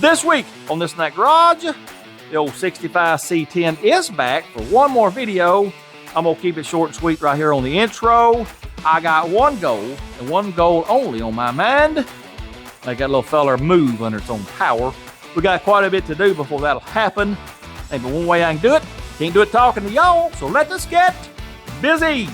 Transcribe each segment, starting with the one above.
This week on This and That Garage, the old 65 C10 is back for one more video. I'm going to keep it short and sweet right here on the intro. I got one goal, and one goal only on my mind. Make that little feller move under its own power. We got quite a bit to do before that'll happen. And the one way I can do it, can't do it talking to y'all, so let us get busy.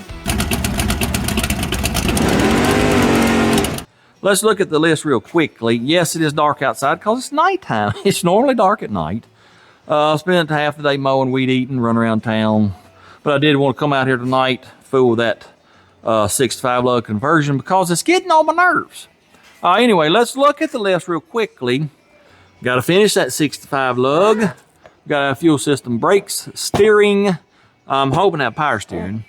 Let's look at the list real quickly. Yes, it is dark outside because it's nighttime. It's normally dark at night. Spent half the day mowing, weed eating, running around town. But I did want to come out here tonight, fool that 65 lug conversion because it's getting on my nerves. Anyway, let's look at the list real quickly. Got to finish that 65 lug. Got a fuel system, brakes, steering. I'm hoping that power steering.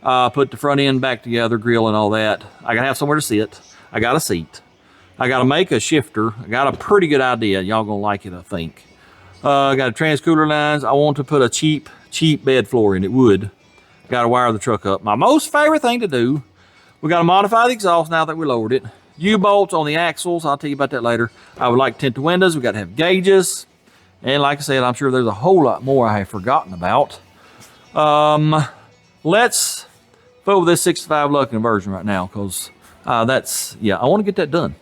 Put the front end back together, grill and all that. I got to have somewhere to sit. I got a seat. I got to make a shifter. I got a pretty good idea. Y'all gonna like it, I think. I got a transcooler lines. I want to put a cheap bed floor in it, wood. Got to wire the truck up. My most favorite thing to do, we got to modify the exhaust now that we lowered it. U-bolts on the axles. I'll tell you about that later. I would like to tint the windows. We got to have gauges. And like I said, I'm sure there's a whole lot more I have forgotten about. Let's fool with this 65 lug conversion right now because I want to get that done.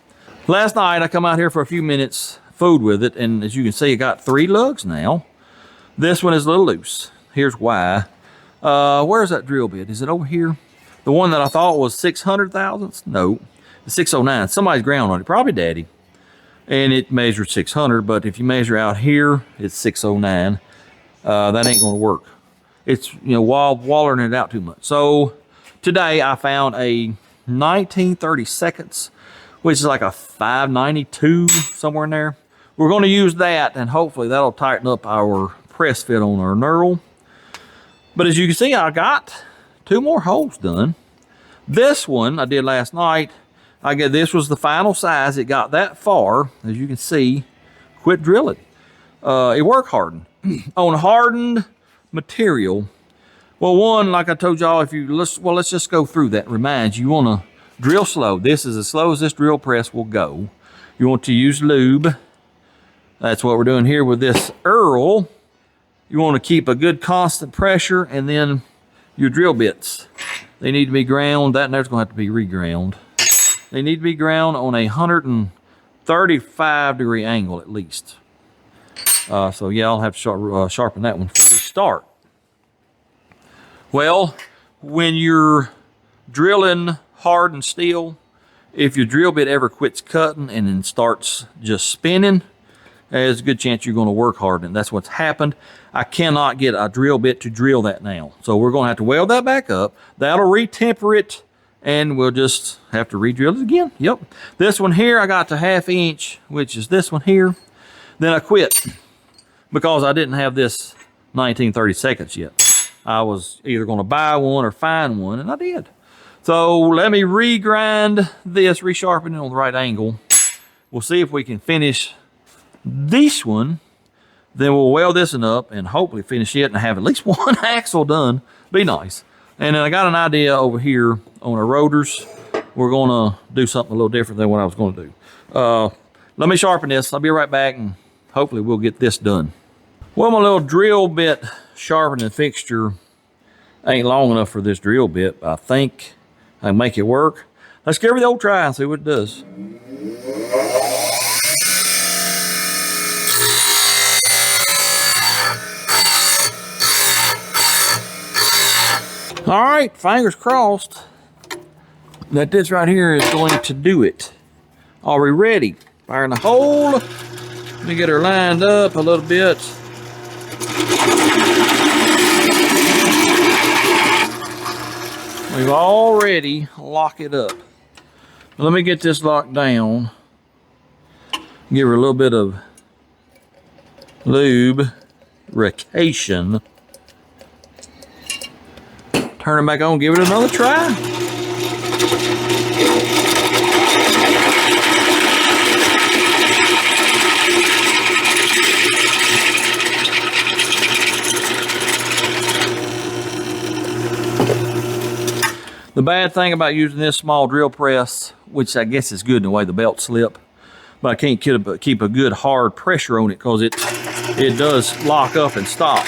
Last night, I come out here for a few minutes, fooled with it, and as you can see, I got 3 lugs now. This one is a little loose. Here's why. Where's that drill bit? Is it over here? The one that I thought was 600 thousandths? No, it's 609. Somebody's ground on it, probably Daddy. And it measured 600, but if you measure out here, it's 609. That ain't gonna work. It's, wallering it out too much. So today I found a 19/32, which is like a 592 somewhere in there. We're going to use that, and hopefully that'll tighten up our press fit on our knurl. But as you can see, I got 2 more holes done. This one I did last night. This was the final size. It got that far, as you can see. Quit drilling. It work hardened on hardened material. Well, one, like I told y'all, let's just go through that. Remind you want to drill slow. This is as slow as this drill press will go. You want to use lube. That's what we're doing here with this Earl. You want to keep a good constant pressure, and then your drill bits. They need to be ground. That and there's going to have to be reground. They need to be ground on a 135 degree angle at least. So yeah, I'll have to sharpen that one before we start. Well, when you're drilling hardened steel, if your drill bit ever quits cutting and then starts just spinning, there's a good chance you're going to work hard, and that's what's happened. I cannot get a drill bit to drill that now. So we're going to have to weld that back up. That'll retemper it, and we'll just have to re-drill it again. Yep. This one here, I got to 1/2 inch, which is this one here. Then I quit because I didn't have this 19/32 yet. I was either going to buy one or find one, and I did. So let me regrind this, resharpen it on the right angle. We'll see if we can finish this one. Then we'll weld this one up and hopefully finish it and have at least one axle done. Be nice. And then I got an idea over here on our rotors. We're going to do something a little different than what I was going to do. Let me sharpen this. I'll be right back, and hopefully we'll get this done. Well, my little drill bit sharpening fixture ain't long enough for this drill bit, but I think I can make it work. Let's give it the old try and see what it does. All right, fingers crossed that this right here is going to do it. Are we ready? Fire in the hole. Let me get her lined up a little bit. We've already locked it up. Let me get this locked down. Give her a little bit of lubrication. Turn it back on, give it another try. The bad thing about using this small drill press, which I guess is good in the way the belts slip, but I can't keep a good hard pressure on it because it does lock up and stop.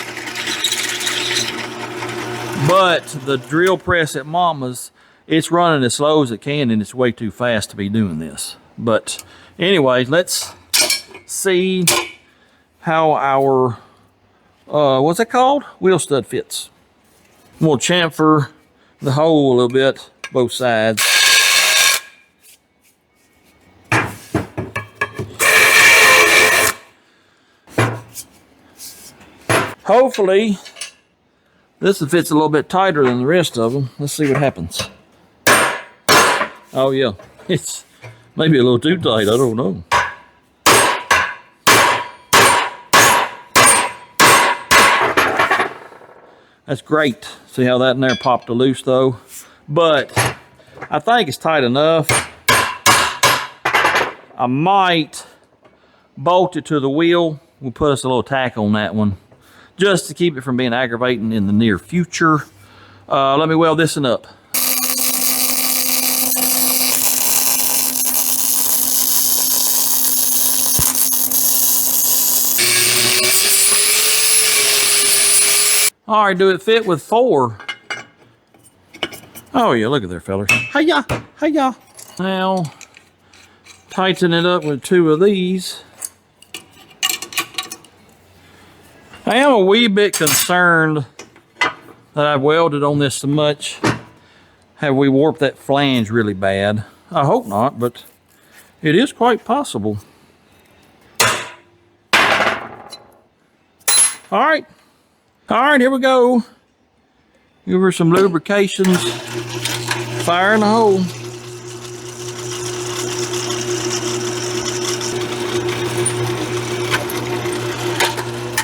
But the drill press at Mama's, it's running as slow as it can, and it's way too fast to be doing this. But anyway, let's see how our, what's it called? Wheel stud fits. We'll chamfer the hole a little bit, both sides. Hopefully, this one fits a little bit tighter than the rest of them. Let's see what happens. Oh yeah, it's maybe a little too tight, I don't know. That's great. See how that in there popped loose though? But I think it's tight enough. I might bolt it to the wheel. We'll put us a little tack on that one, just to keep it from being aggravating in the near future. Let me weld this one up. All right, do it fit with 4? Oh yeah, look at there, fellers. Hiya, hiya. Now, tighten it up with 2 of these. I am a wee bit concerned that I've welded on this so much. Have we warped that flange really bad? I hope not, but it is quite possible. All right, here we go. Give her some lubrications. Fire in the hole.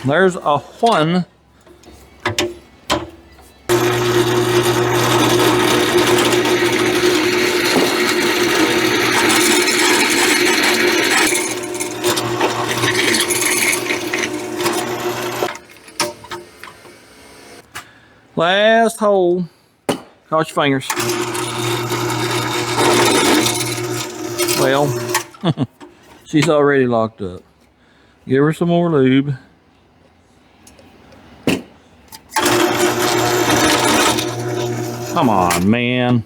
There's a 1. Last hole. Cross your fingers. Well, she's already locked up. Give her some more lube. Come on, man.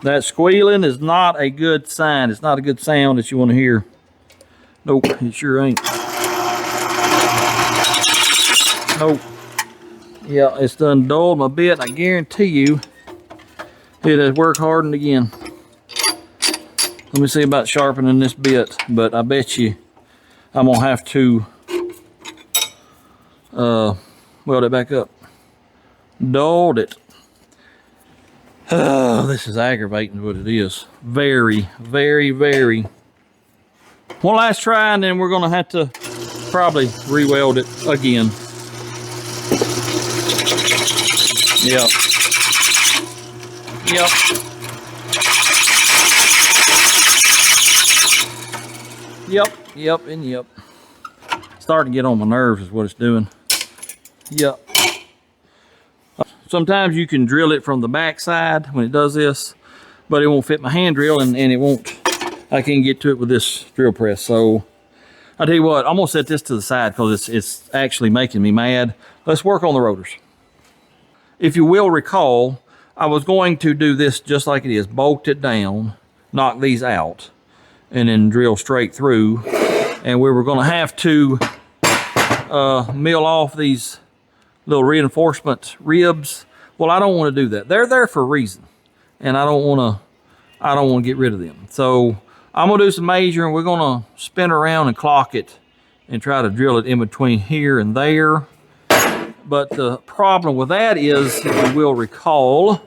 That squealing is not a good sign. It's not a good sound that you want to hear. Nope, it sure ain't. Nope. Yeah, it's done dulled my bit. I guarantee you it has work hardened again. Let me see about sharpening this bit, but I bet you I'm gonna have to weld it back up. Dulled it. Oh, this is aggravating what it is. Very, very, very. One last try, and then we're gonna have to probably re-weld it again. Yep. Yep. Yep, yep, and yep. Starting to get on my nerves is what it's doing. Yep. Sometimes you can drill it from the back side when it does this, but it won't fit my hand drill, and it won't. I can't get to it with this drill press. So I tell you what, I'm gonna set this to the side because it's actually making me mad. Let's work on the rotors. If you will recall, I was going to do this just like it is, bolt it down, knock these out, and then drill straight through. And we were gonna have to mill off these little reinforcement ribs. Well, I don't want to do that. They're there for a reason, and I don't want to get rid of them. So I'm gonna do some measuring. We're gonna spin around and clock it and try to drill it in between here and there. But the problem with that is, if you will recall,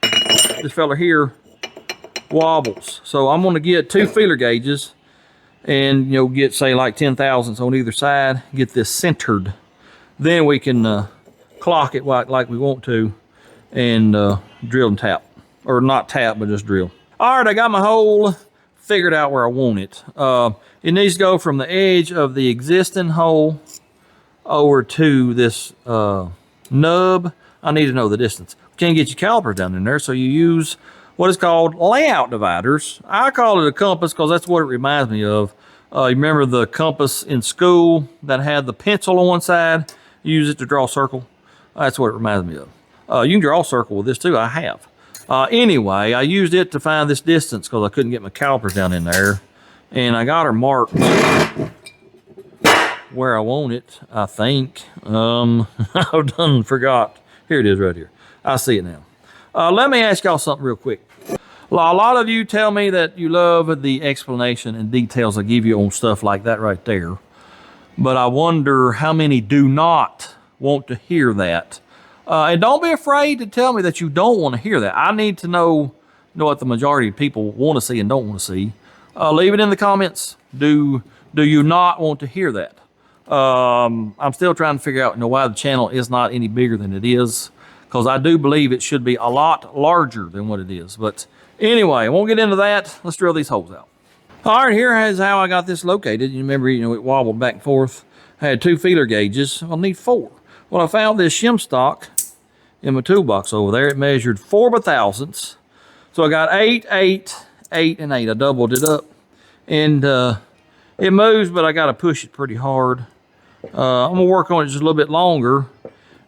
this fella here wobbles. So I'm gonna get 2 feeler gauges and get say like 10 thousandths on either side, get this centered. Then we can clock it like we want to and drill and tap. Or not tap, but just drill. All right, I got my hole figured out where I want it. It needs to go from the edge of the existing hole over to this nub. I need to know the distance. Can't get your calipers down in there, so you use what is called layout dividers. I call it a compass because that's what it reminds me of. You remember the compass in school that had the pencil on one side? You use it to draw a circle. That's what it reminds me of. You can draw a circle with this too. I have. Anyway, I used it to find this distance because I couldn't get my calipers down in there. And I got her marked where I want it, I think. I've done forgot. Here it is right here. I see it now. Let me ask y'all something real quick. A lot of you tell me that you love the explanation and details I give you on stuff like that right there. But I wonder how many do not want to hear that. And don't be afraid to tell me that you don't want to hear that. I need to know what the majority of people want to see and don't want to see. Leave it in the comments. Do you not want to hear that? I'm still trying to figure out why the channel is not any bigger than it is, because I do believe it should be a lot larger than what it is. But anyway, I won't get into that. Let's drill these holes out. All right, here is how I got this located. You remember, it wobbled back and forth. I had 2 feeler gauges. I'll need 4. Well, I found this shim stock in my toolbox over there. It measured 4 by thousandths. So I got 8, 8, 8, and 8. I doubled it up. And it moves, but I got to push it pretty hard. I'm going to work on it just a little bit longer.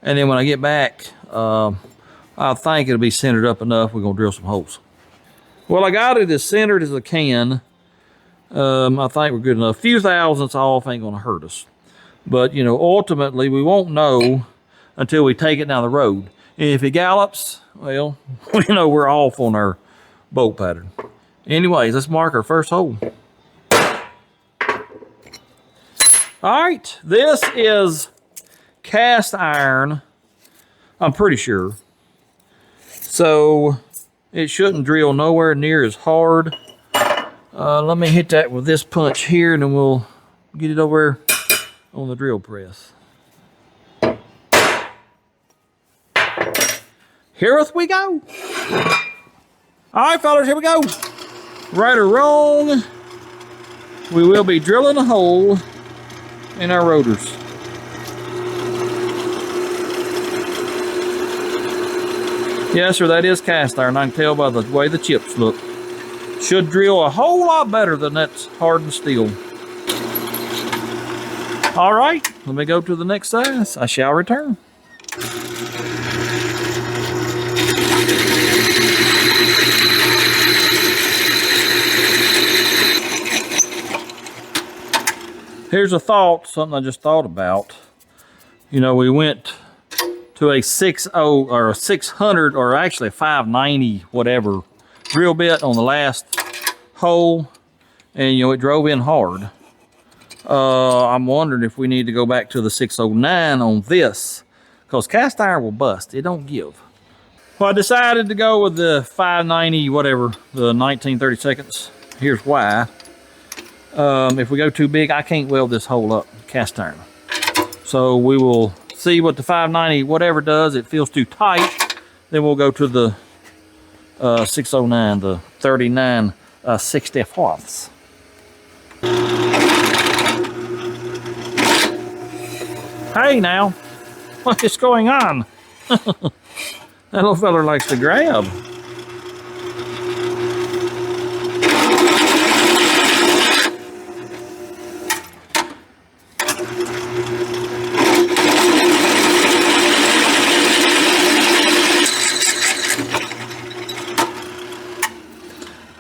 And then when I get back, I think it'll be centered up enough. We're going to drill some holes. Well, I got it as centered as I can. I think we're good enough. A few thousandths off ain't going to hurt us. But, ultimately, we won't know until we take it down the road. If it gallops, well, we're off on our bolt pattern. Anyways, let's mark our first hole. All right, this is cast iron, I'm pretty sure. So it shouldn't drill nowhere near as hard. Let me hit that with this punch here, and then we'll get it over on the drill press. Herewith we go. All right, fellas, here we go. Right or wrong, we will be drilling a hole in our rotors. Yes, sir, that is cast iron. I can tell by the way the chips look. Should drill a whole lot better than that hardened steel. All right, let me go to the next size. I shall return. Here's a thought, something I just thought about. We went to a 6.0 or a 600 or actually a 590 whatever drill bit on the last hole, and it drove in hard. I'm wondering if we need to go back to the 609 on this, because cast iron will bust. It don't give. Well, I decided to go with the 590 whatever, the 19/32. Here's why. If we go too big, I can't weld this hole up, cast iron. So we will see what the 590 whatever does. It feels too tight. Then we'll go to the 609, the 39 64ths. Hey now, what is going on? That little fella likes to grab.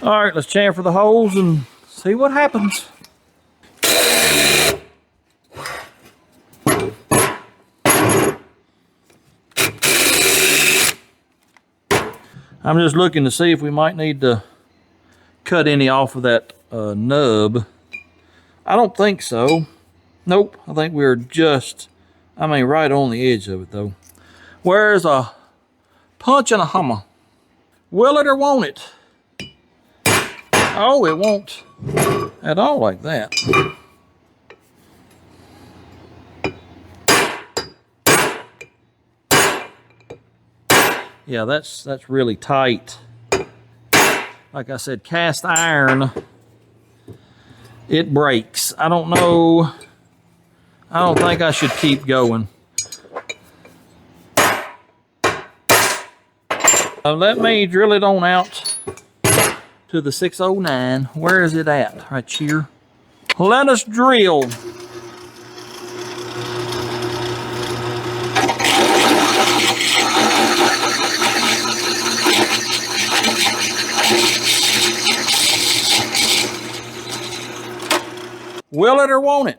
All right, let's chamfer the holes and see what happens. I'm just looking to see if we might need to cut any off of that nub. I don't think so. Nope, I think we're just, right on the edge of it though. Where's a punch and a hammer? Will it or won't it? Oh, it won't at all like that. Yeah, that's really tight. Like I said, cast iron it breaks. I don't know. I don't think I should keep going. Let me drill it on out to the 609. Where is it at? Right here. Let us drill. Will it or won't it?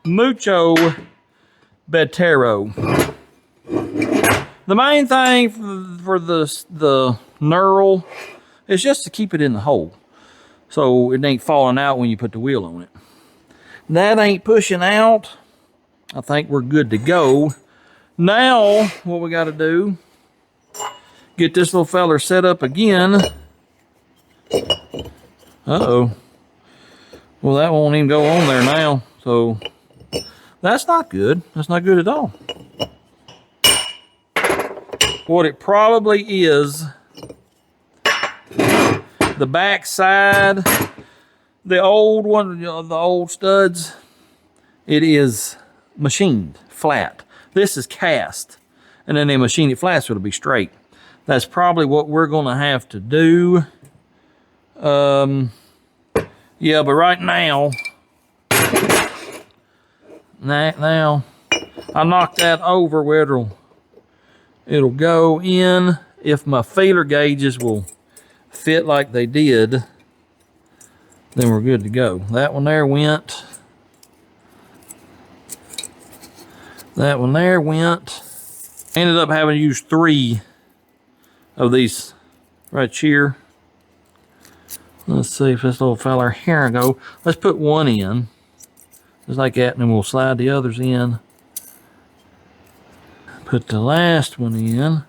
Mucho betero. The main thing for the knurl is just to keep it in the hole, so it ain't falling out when you put the wheel on it. That ain't pushing out. I think we're good to go. Now, what we got to do, get this little feller set up again. Uh-oh. Well, that won't even go on there now, so that's not good. That's not good at all. What it probably is, the back side, the old one, the old studs, it is machined flat. This is cast, and then they machine it flat so it'll be straight. That's probably what we're gonna have to do. Yeah, but right now, I knocked that over where it'll go in. If my feeler gauges will fit like they did, then we're good to go. That one there went. That one there went. Ended up having to use 3 of these right here. Let's see if this little fella, here I go. Let's put one in, just like that, and then we'll slide the others in. Put the last one in.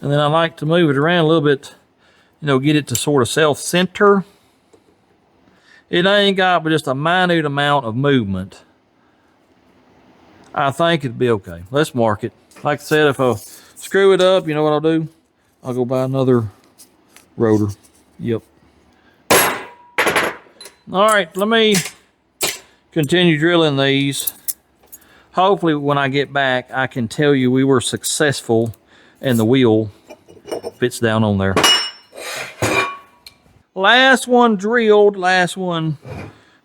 And then I like to move it around a little bit, you know, get it to sort of self-center. It ain't got but just a minute amount of movement. I think it'd be okay. Let's mark it. Like I said, if I screw it up, you know what I'll do? I'll go buy another rotor. Yep. All right, let me continue drilling these. Hopefully when I get back, I can tell you we were successful and the wheel fits down on there. Last one drilled, last one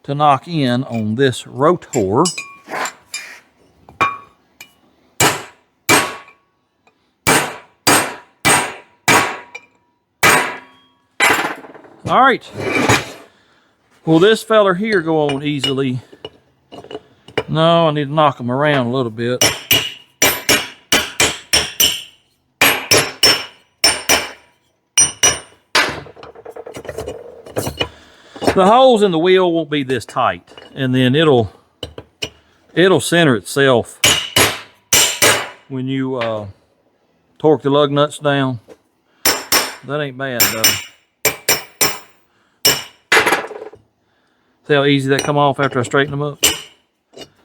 to knock in on this rotor. All right. Will this feller here go on easily? No, I need to knock them around a little bit. The holes in the wheel won't be this tight, and then it'll center itself when you torque the lug nuts down. That ain't bad though. See how easy that come off after I straighten them up?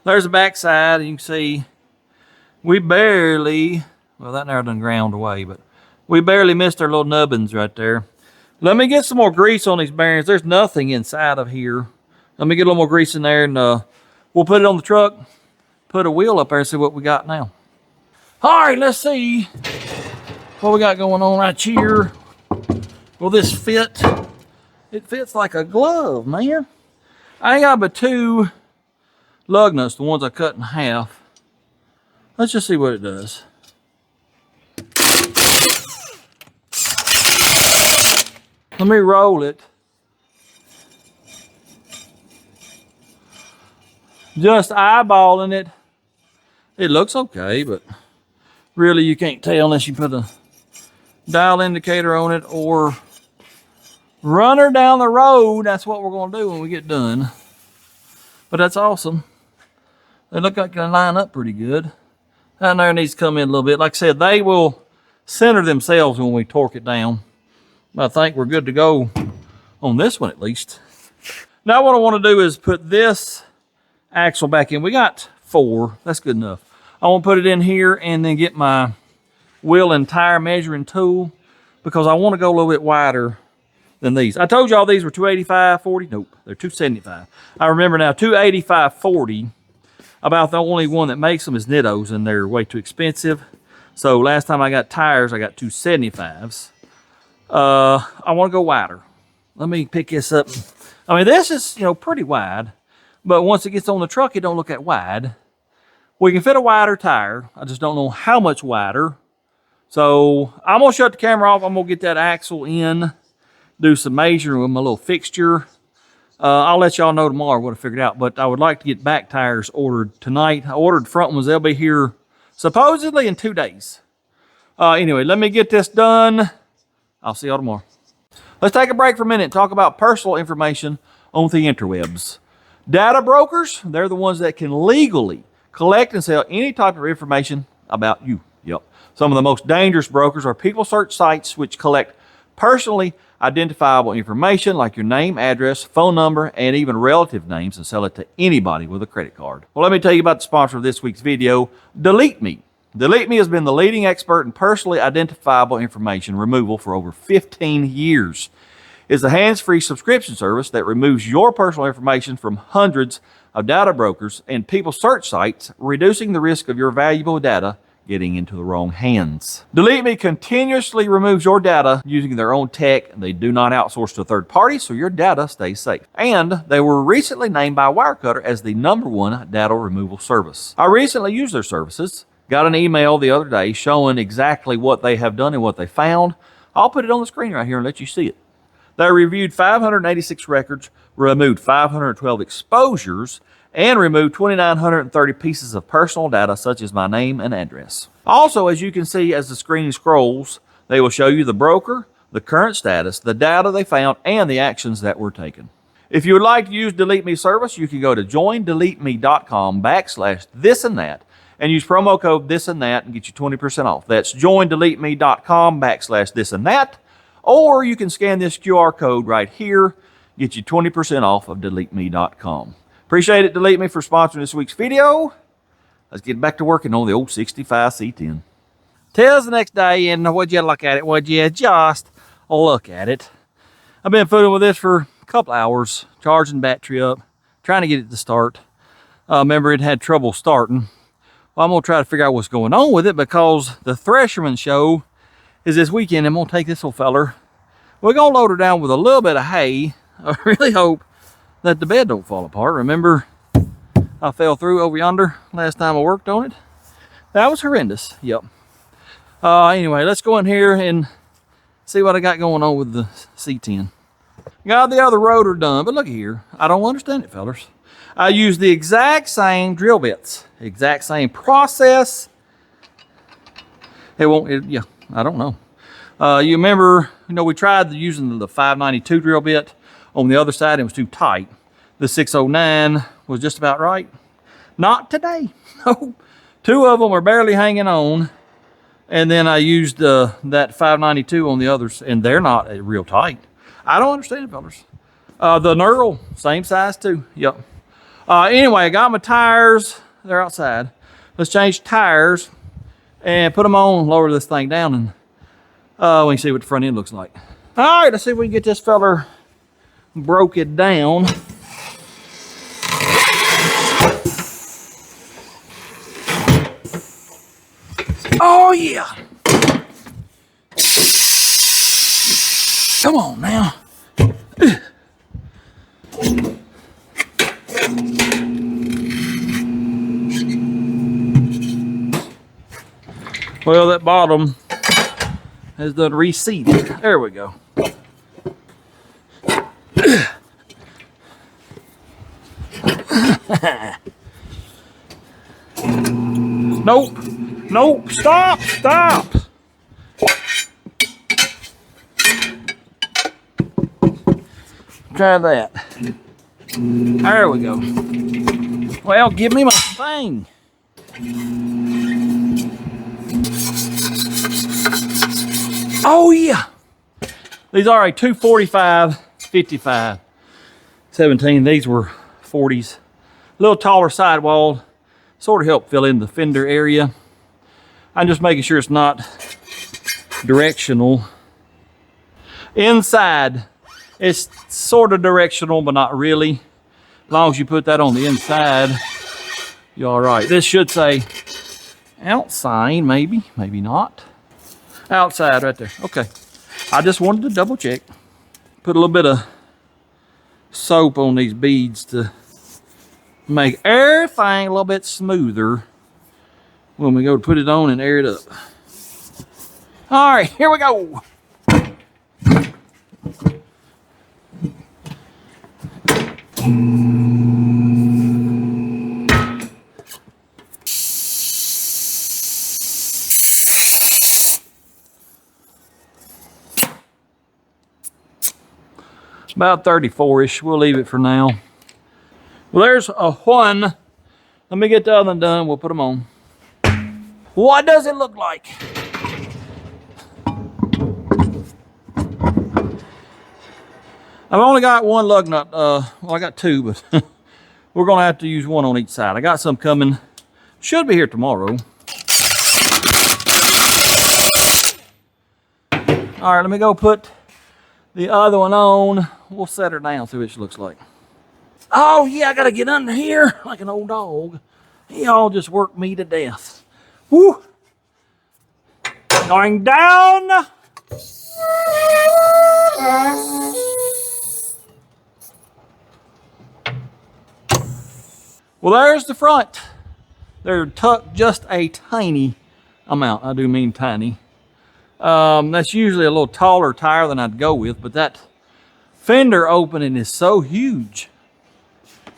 There's the back side. You can see we barely, well, that narrow done ground away, but we barely missed our little nubbins right there. Let me get some more grease on these bearings. There's nothing inside of here. Let me get a little more grease in there, and we'll put it on the truck, put a wheel up there and see what we got now. All right, let's see what we got going on right here. Will this fit? It fits like a glove, man. I ain't got but 2 lug nuts, the ones I cut in half. Let's just see what it does. Let me roll it. Just eyeballing it. It looks okay, but really you can't tell unless you put a dial indicator on it or run her down the road. That's what we're going to do when we get done. But that's awesome. They look like they line up pretty good. Down there needs to come in a little bit. Like I said, they will center themselves when we torque it down. I think we're good to go on this one at least. Now what I want to do is put this axle back in. We got 4. That's good enough. I want to put it in here and then get my wheel and tire measuring tool because I want to go a little bit wider than these. I told y'all these were 285/40. Nope, they're 275. I remember now, 285/40. About the only one that makes them is Nitto's, and they're way too expensive. So last time I got tires, I got 275s. I want to go wider. Let me pick this up. I mean, this is, pretty wide, but once it gets on the truck, it don't look that wide. We can fit a wider tire. I just don't know how much wider. So I'm gonna shut the camera off. I'm gonna get that axle in, do some measuring with my little fixture. I'll let y'all know tomorrow what I figured out, but I would like to get back tires ordered tonight. I ordered front ones. They'll be here supposedly in 2 days. Anyway, let me get this done. I'll see y'all tomorrow. Let's take a break for a minute and talk about personal information on the interwebs. Data brokers, they're the ones that can legally collect and sell any type of information about you. Yep. Some of the most dangerous brokers are people search sites which collect personally identifiable information like your name, address, phone number, and even relative names and sell it to anybody with a credit card. Well, let me tell you about the sponsor of this week's video, Delete Me. Delete Me has been the leading expert in personally identifiable information removal for over 15 years. It's a hands-free subscription service that removes your personal information from hundreds of data brokers and people search sites, reducing the risk of your valuable data getting into the wrong hands. Delete Me continuously removes your data using their own tech. They do not outsource to third parties, so your data stays safe. And they were recently named by Wirecutter as the #1 data removal service. I recently used their services. Got an email the other day showing exactly what they have done and what they found. I'll put it on the screen right here and let you see it. They reviewed 586 records, removed 512 exposures, and removed 2,930 pieces of personal data such as my name and address. Also, as you can see as the screen scrolls, they will show you the broker, the current status, the data they found, and the actions that were taken. If you would like to use Delete Me service, you can go to joindeleteme.com/thisandthat and use promo code thisandthat and get you 20% off. That's joindeleteme.com/thisandthat, or you can scan this QR code right here, get you 20% off of deleteme.com. Appreciate it, Delete Me, for sponsoring this week's video. Let's get back to working on the old 65 C10. Today's the next day, and would you look at it? Would you just look at it? I've been fooling with this for a couple hours, charging battery up, trying to get it to start. Remember, it had trouble starting. Well, I'm going to try to figure out what's going on with it because the Thresherman show is this weekend. I'm going to take this little feller. We're going to load her down with a little bit of hay. I really hope that the bed don't fall apart. Remember, I fell through over yonder last time I worked on it. That was horrendous. Yep. Anyway, let's go in here and see what I got going on with the C10. Got the other rotor done, but look here. I don't understand it, fellas. I use the exact same drill bits, exact same process. It won't, yeah, I don't know. You remember, we tried using the 592 drill bit. On the other side, it was too tight. The 609 was just about right. Not today. No. 2 of them are barely hanging on. And then I used that 592 on the others, and they're not real tight. I don't understand it, fellas. The knurl, same size too. Yep. Anyway, I got my tires. They're outside. Let's change tires and put them on, lower this thing down, and we can see what the front end looks like. All right, let's see if we can get this feller broke it down. Oh yeah. Come on now. Well, that bottom has done reseated. There we go. Nope. Nope. Stop. Stop. Try that. There we go. Well, give me my thing. Oh yeah. These are a 245, 55, 17. These were 40s. A little taller sidewall. sort of help fill in the fender area. I'm just making sure it's not directional. Inside, it's sort of directional, but not really. As long as you put that on the inside, you're all right. This should say outside, maybe not. Outside right there. Okay. I just wanted to double check. Put a little bit of soap on these beads to make everything a little bit smoother when we go to put it on and air it up. All right, here we go. About 34-ish. We'll leave it for now. Well, there's a one. Let me get the other one done. We'll put them on. What does it look like? I've only got one lug nut. Well, I got two, but we're going to have to use one on each side. I got some coming. Should be here tomorrow. All right, let me go put the other one on. We'll set her down, see what she looks like. Oh, yeah, I got to get under here like an old dog. Y'all just worked me to death. Woo! Going down. Well, there's the front. They're tucked just a tiny amount. I do mean tiny. That's usually a little taller tire than I'd go with, but that fender opening is so huge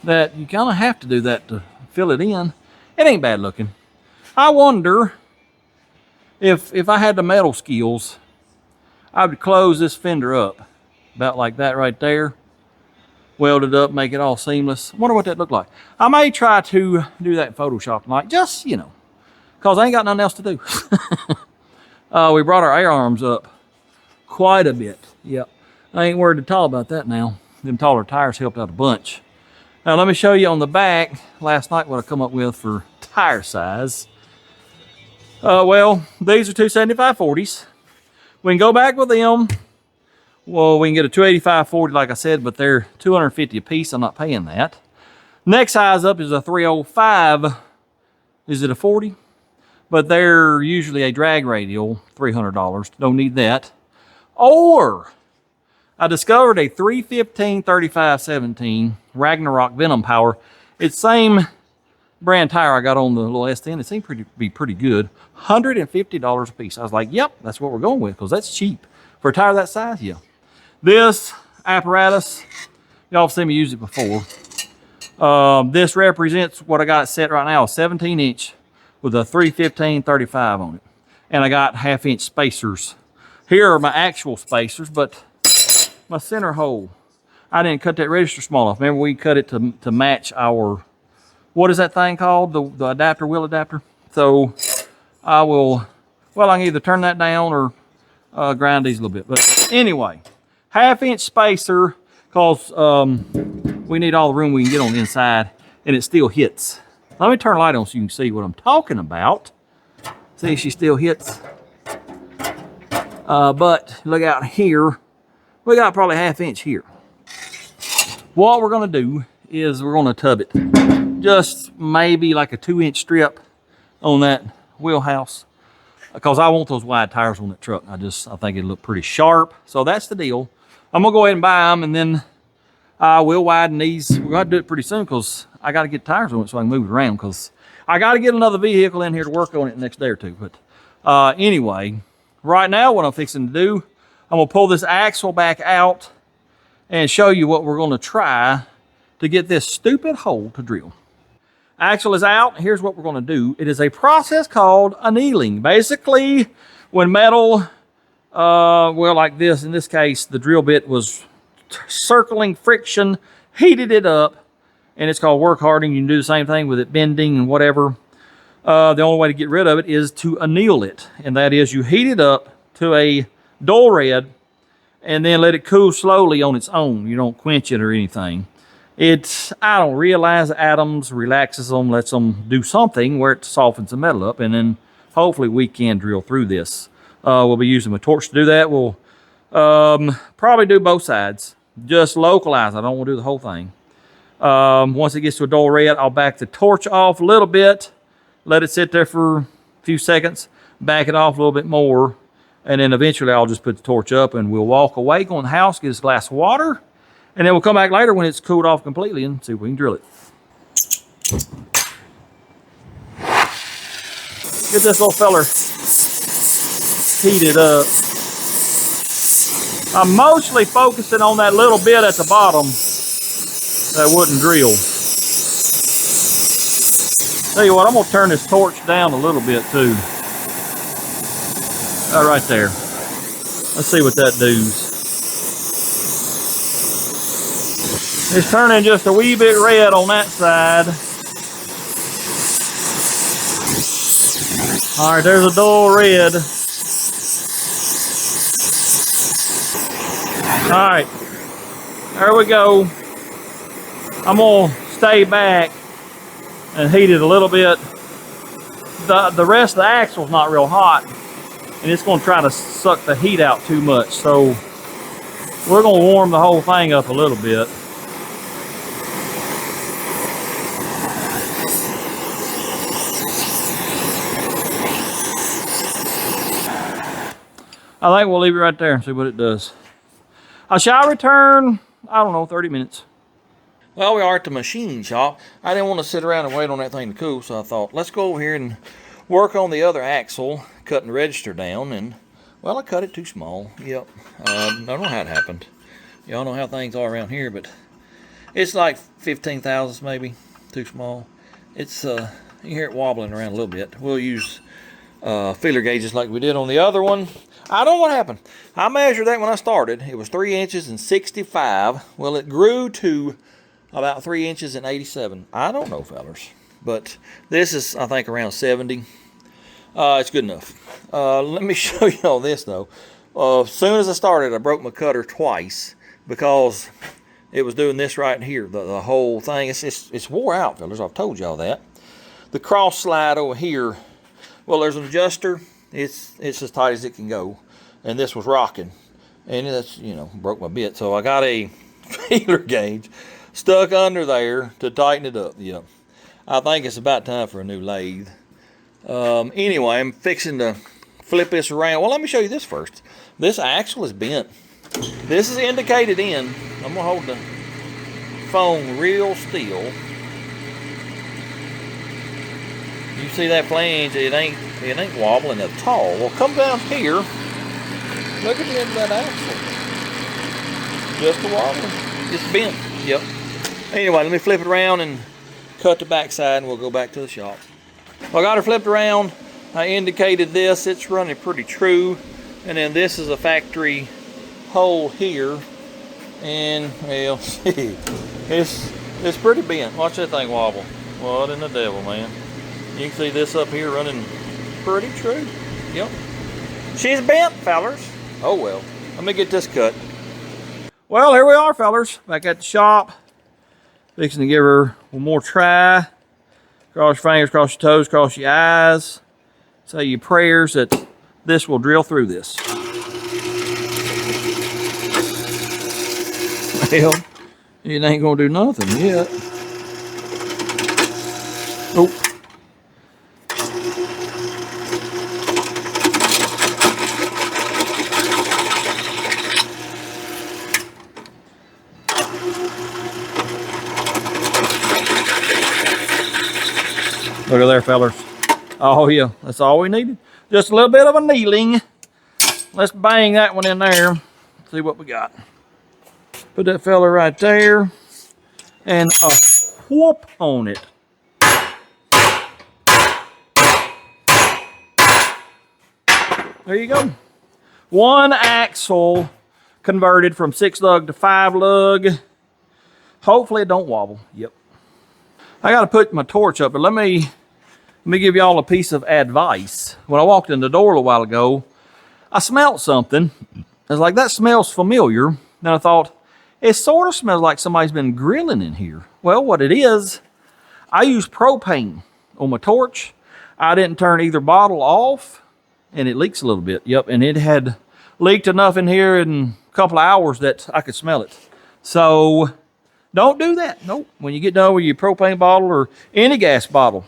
that you kind of have to do that to fill it in. It ain't bad looking. I wonder if I had the metal skills, I would close this fender up about like that right there, weld it up, make it all seamless. I wonder what that looked like. I may try to do that in Photoshop tonight, just, you know, because I ain't got nothing else to do. We brought our air arms up quite a bit. Yep. I ain't worried at all about that now. Them taller tires helped out a bunch. Now let me show you on the back last night what I come up with for tire size. Well, these are 275/40s. We can go back with them. Well, we can get a 285/40 like I said, but they're $250 a piece. I'm not paying that. Next size up is a 305. Is it a 40? But they're usually a drag radial, $300. Don't need that. Or I discovered a 315/35/17 Ragnarok Venom Power. It's same brand tire I got on the little S10. It seemed to be pretty good. $150 a piece. I was like, yep, that's what we're going with because that's cheap. For a tire that size, yeah. This apparatus, y'all have seen me use it before. This represents what I got set right now, a 17-inch with a 315/35 on it. And I got 1/2-inch spacers. Here are my actual spacers, but my center hole, I didn't cut that register small enough. Remember, we cut it to match our, what is that thing called? The adapter, wheel adapter. So I will, well, I can either turn that down or grind these a little bit. But anyway, 1/2-inch spacer, because we need all the room we can get on the inside, and it still hits. Let me turn the light on so you can see what I'm talking about. See if she still hits. But look out here. We got probably 1/2 inch here. What we're going to do is we're going to tub it. Just maybe like a 2-inch strip on that wheelhouse. Because I want those wide tires on that truck. I think it'll look pretty sharp. So that's the deal. I'm going to go ahead and buy them, and then I will widen these. We're going to do it pretty soon because I got to get tires on it so I can move it around, because I got to get another vehicle in here to work on it the next day or two. But anyway, right now what I'm fixing to do, I'm going to pull this axle back out and show you what we're going to try to get this stupid hole to drill. Axle is out. Here's what we're going to do. It is a process called annealing. Basically, when metal, well, like this, in this case, the drill bit was circling friction, heated it up, and it's called work hardening. You can do the same thing with it bending and whatever. The only way to get rid of it is to anneal it, and that is you heat it up to a dull red and then let it cool slowly on its own. You don't quench it or anything. I don't realize Adams relaxes them, lets them do something where it softens the metal up, and then hopefully we can drill through this. We'll be using a torch to do that. We'll probably do both sides. Just localize. I don't want to do the whole thing. Once it gets to a dull red, I'll back the torch off a little bit, let it sit there for a few seconds, back it off a little bit more, and then eventually I'll just put the torch up and we'll walk away, go in the house, get us a glass of water, and then we'll come back later when it's cooled off completely and see if we can drill it. Get this little feller heated up. I'm mostly focusing on that little bit at the bottom that wouldn't drill. Tell you what, I'm gonna turn this torch down a little bit too. Right there. Let's see what that does. It's turning just a wee bit red on that side. All right, there's a dull red. All right, there we go. I'm gonna stay back and heat it a little bit. The rest of the axle's not real hot, and it's gonna try to suck the heat out too much. So we're gonna warm the whole thing up a little bit. I think we'll leave it right there and see what it does. I shall return, I don't know, 30 minutes. Well, we are at the machine shop. I didn't want to sit around and wait on that thing to cool, so I thought, let's go over here and work on the other axle, cutting the register down, and, well, I cut it too small. Yep, I don't know how it happened. Y'all know how things are around here, but it's like 15 thousandths maybe, too small. It's, you hear it wobbling around a little bit. We'll use feeler gauges like we did on the other one. I don't know what happened. I measured that when I started. It was 3 inches and 65. Well, it grew to about 3 inches and 87. I don't know, fellers. But this is, I think, around 70. It's good enough. Let me show you all this, though. As soon as I started, I broke my cutter twice because it was doing this right here. The whole thing, it's wore out, fellers. I've told y'all that. The cross slide over here, well, there's an adjuster. It's as tight as it can go, and this was rocking, and that's, you know, broke my bit. So I got a feeler gauge stuck under there to tighten it up. Yeah, I think it's about time for a new lathe. Anyway, I'm fixing to flip this around. Well, let me show you this first. This axle is bent. This is indicated in. I'm gonna hold the phone real still. You see that flange? It ain't wobbling at all. Well, come down here. Look at the end of that axle. Just a wobbling. It's bent. Yep. Anyway, let me flip it around and cut the back side, and we'll go back to the shop. Well, I got her flipped around. I indicated this. It's running pretty true. And then this is a factory hole here. And, well, see, it's pretty bent. Watch that thing wobble. What in the devil, man? You can see this up here running pretty true. Yep. She's bent, fellers. Oh, well. Let me get this cut. Well, here we are, fellers. Back at the shop. Fixing to give her one more try. Cross your fingers, cross your toes, cross your eyes. Say your prayers that this will drill through this. Well, it ain't gonna do nothing yet. Oh. Look at there, fellers. Oh, yeah, that's all we needed. Just a little bit of a kneeling. Let's bang that one in there. See what we got. Put that feller right there. And a whoop on it. There you go. One axle converted from 6 lug to 5 lug. Hopefully it don't wobble. Yep. I got to put my torch up, but let me give y'all a piece of advice. When I walked in the door a little while ago, I smelled something. I was like, that smells familiar. Then I thought, It sort of smells like somebody's been grilling in here. Well, what it is, I use propane on my torch. I didn't turn either bottle off, and it leaks a little bit. Yep, and it had leaked enough in here in a couple of hours that I could smell it. So don't do that. Nope. When you get done with your propane bottle or any gas bottle,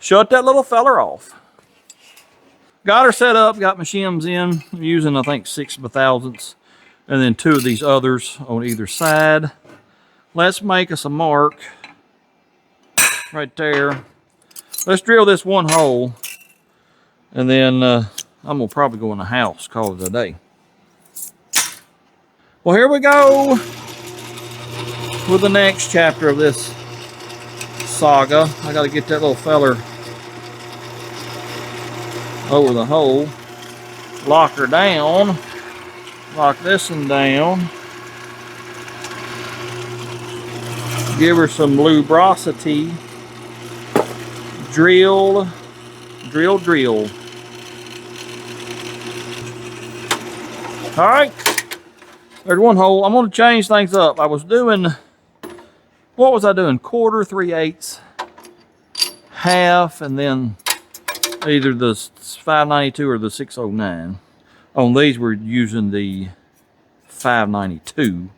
shut that little feller off. Got her set up, got my shims in. I'm using, I think, 6/1000ths. And then 2 of these others on either side. Let's make us a mark right there. Let's drill this one hole. And then I'm going to probably go in the house, call it a day. Well, here we go with the next chapter of this saga. I got to get that little feller over the hole. Lock her down. Lock this one down. Give her some lubrosity. Drill, drill, drill. All right, there's one hole. I'm going to change things up. I was doing, what was I doing? 1/4, 3/8, half, and then either the 592 or the 609. On these, we're using the 592.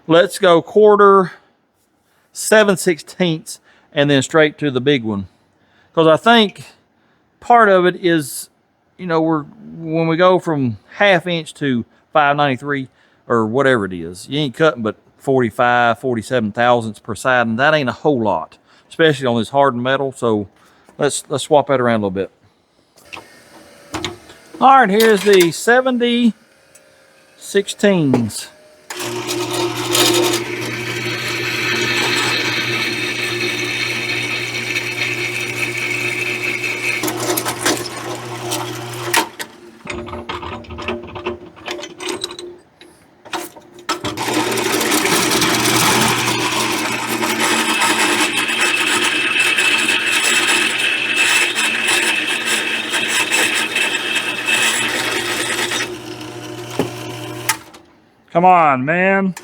Let's go 1/4, 7/16, and then straight to the big one. Because I think part of it is, you know, when we go from 1/2 inch to 593 or whatever it is, you ain't cutting but 45, 47 thousandths per side, and that ain't a whole lot, especially on this hardened metal. So let's swap that around a little bit. All right, here's the 70/16s. Come on, man.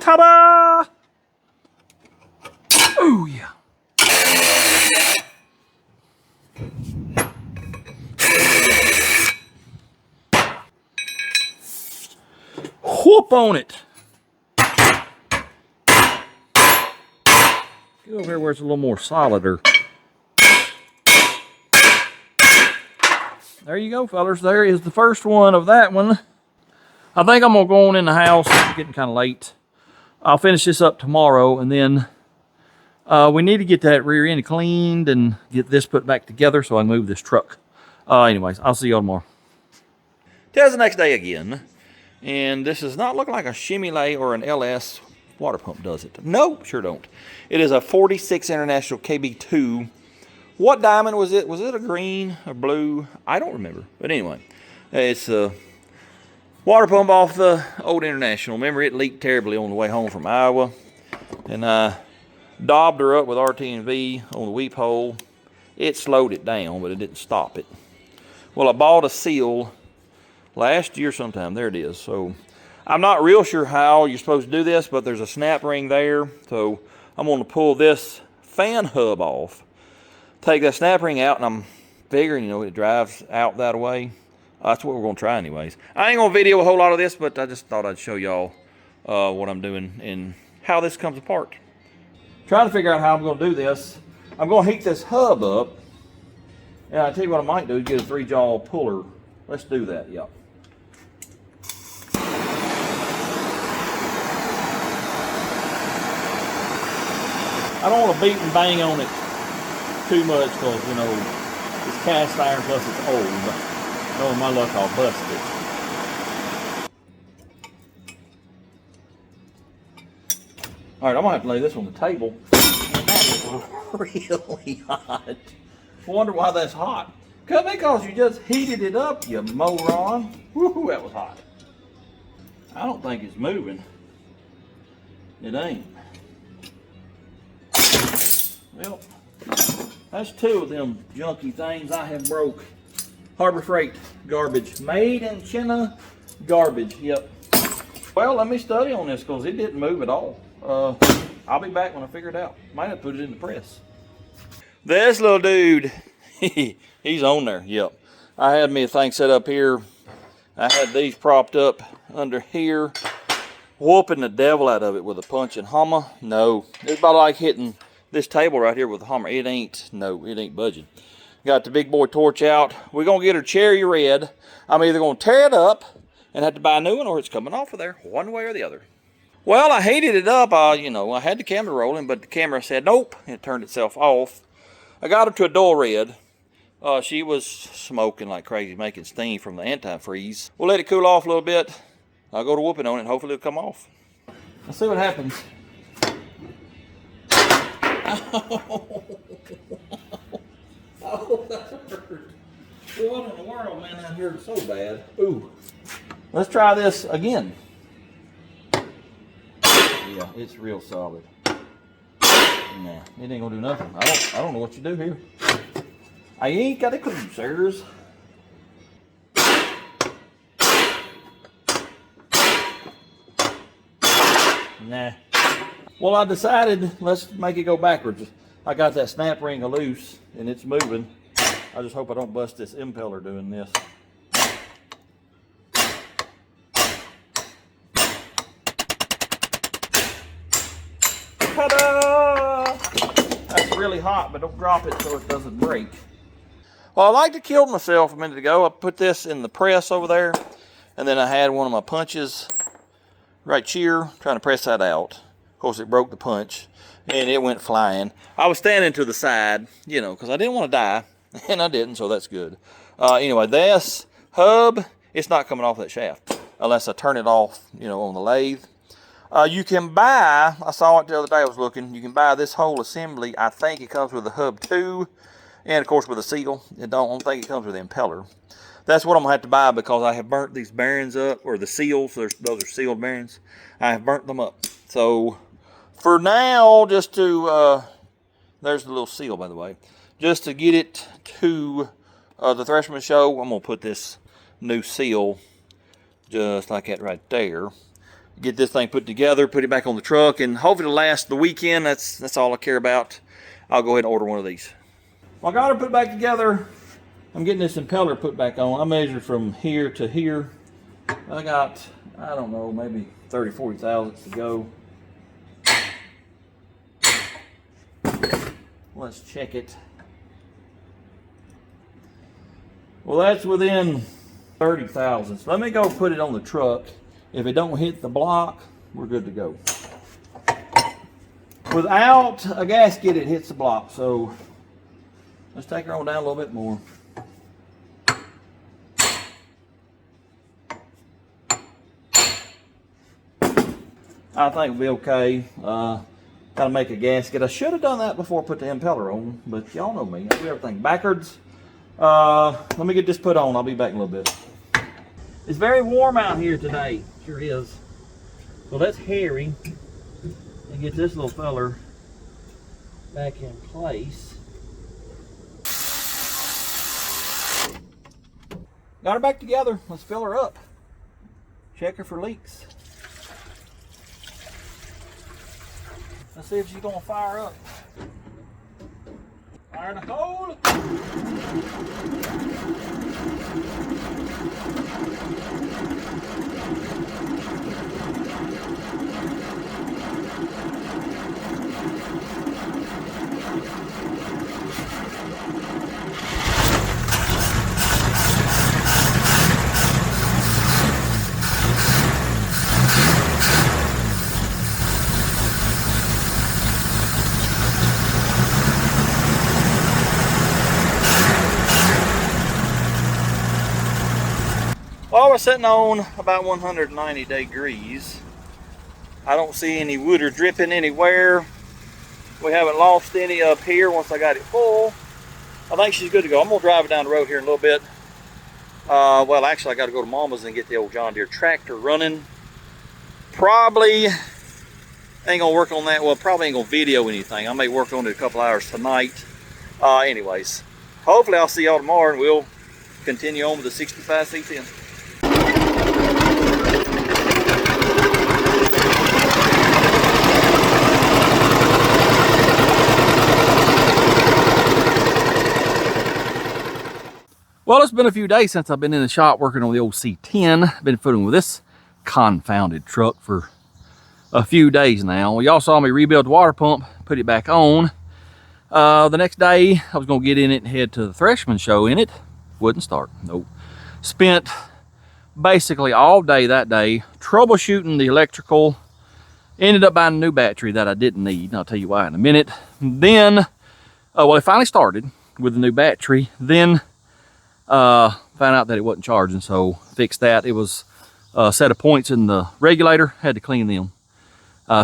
Ta-da! Oh, yeah. Whoop on it. Get over here where it's a little more solider. There you go, fellas. There is the first one of that one. I think I'm going to go on in the house. It's getting kind of late. I'll finish this up tomorrow, and then we need to get that rear end cleaned and get this put back together so I can move this truck. Anyways, I'll see y'all tomorrow. Today's the next day again, and this does not look like a shimmy lay or an LS water pump, does it? Nope, sure don't. It is a 46 International KB2. What diamond was it? Was it a green or blue? I don't remember. But anyway, it's a water pump off the old International. Remember, it leaked terribly on the way home from Iowa. And I daubed her up with RT&V on the weep hole. It slowed it down, but it didn't stop it. Well, I bought a seal last year sometime. There it is. So I'm not real sure how you're supposed to do this, but there's a snap ring there. So I'm going to pull this fan hub off, take that snap ring out, and I'm figuring, you know, it drives out that way. That's what we're going to try anyways. I ain't going to video a whole lot of this, but I just thought I'd show y'all what I'm doing and how this comes apart. Trying to figure out how I'm going to do this. I'm going to heat this hub up, and I'll tell you what I might do is get a 3-jaw puller. Let's do that, yep. I don't want to beat and bang on it too much because, you know, it's cast iron plus it's old. Knowing my luck, I'll bust it. All right, I'm going to have to lay this on the table. And that is really hot. I wonder why that's hot. Could be because you just heated it up, you moron. Woo, that was hot. I don't think it's moving. It ain't. Well, that's two of them junky things I have broke. Harbor Freight garbage. Made in China garbage. Yep. Well, let me study on this because it didn't move at all. I'll be back when I figure it out. Might have to put it in the press. This little dude, he's on there. Yep. I had me a thing set up here. I had these propped up under here, whooping the devil out of it with a punching hammer. No, it's about like hitting this table right here with a hammer. It ain't budging. Got the big boy torch out. We're gonna get her cherry red. I'm either gonna tear it up and have to buy a new one, or it's coming off of there, one way or the other. Well, I heated it up. You know, I had the camera rolling, but the camera said nope, and it turned itself off. I got her to a dull red. She was smoking like crazy, making steam from the antifreeze. We'll let it cool off a little bit. I'll go to whooping on it, and hopefully it'll come off. Let's see what happens. Oh, that hurt. What in the world, man, that hurt so bad. Ooh. Let's try this again. Yeah, it's real solid. Nah, it ain't gonna do nothing. I don't know what you do here. I ain't got a clue, sirs. Nah. Well, I decided let's make it go backwards. I got that snap ring loose and it's moving. I just hope I don't bust this impeller doing this. Ta-da! That's really hot, but don't drop it so it doesn't break. Well, I like to kill myself a minute ago. I put this in the press over there, and then I had one of my punches right here, trying to press that out. Of course, it broke the punch, and it went flying. I was standing to the side, you know, because I didn't want to die, and I didn't, so that's good. Anyway, this hub, it's not coming off that shaft unless I turn it off, you know, on the lathe. You can buy, I saw it the other day I was looking, you can buy this whole assembly. I think it comes with a hub too, and of course with a seal. I don't think it comes with the impeller. That's what I'm going to have to buy because I have burnt these bearings up, or the seals, those are sealed bearings. I have burnt them up. So for now, just to, there's the little seal by the way, just to get it to the Thresherman show, I'm going to put this new seal just like that right there. Get this thing put together, put it back on the truck, and hopefully it'll last the weekend. That's all I care about. I'll go ahead and order one of these. Well, I got her put back together. I'm getting this impeller put back on. I measured from here to here. I got, I don't know, maybe 30, 40 thousandths to go. Let's check it. Well, that's within 30 thousandths. Let me go put it on the truck. If it don't hit the block, we're good to go. Without a gasket, it hits the block. So let's take her on down a little bit more. I think we'll be okay. Gotta make a gasket. I should have done that before I put the impeller on, but y'all know me. I do everything backwards. Let me get this put on. I'll be back in a little bit. It's very warm out here today. Sure is. So let's hurry and get this little feller back in place. Got her back together. Let's fill her up. Check her for leaks. Let's see if she's gonna fire up. Fire in the hole. Well, we're sitting on about 190 degrees. I don't see any water dripping anywhere. We haven't lost any up here once I got it full. I think she's good to go. I'm gonna drive it down the road here in a little bit. Well, actually I gotta go to Mama's and get the old John Deere tractor running. Probably Ain't gonna work on that. Well, probably ain't gonna video anything. I may work on it a couple hours tonight. Anyways, hopefully I'll see y'all tomorrow and we'll continue on with the 65 C10. Well, it's been a few days since I've been in the shop working on the old C10. Been fooling with this confounded truck for a few days now. Well, y'all saw me rebuild the water pump, put it back on. The next day, I was gonna get in it and head to the Freshman show in it. Wouldn't start, nope. Spent basically all day that day troubleshooting the electrical. Ended up buying a new battery that I didn't need, and I'll tell you why in a minute. Then, well, it finally started with the new battery. Then, found out that it wasn't charging, so fixed that. It was a set of points in the regulator, had to clean them.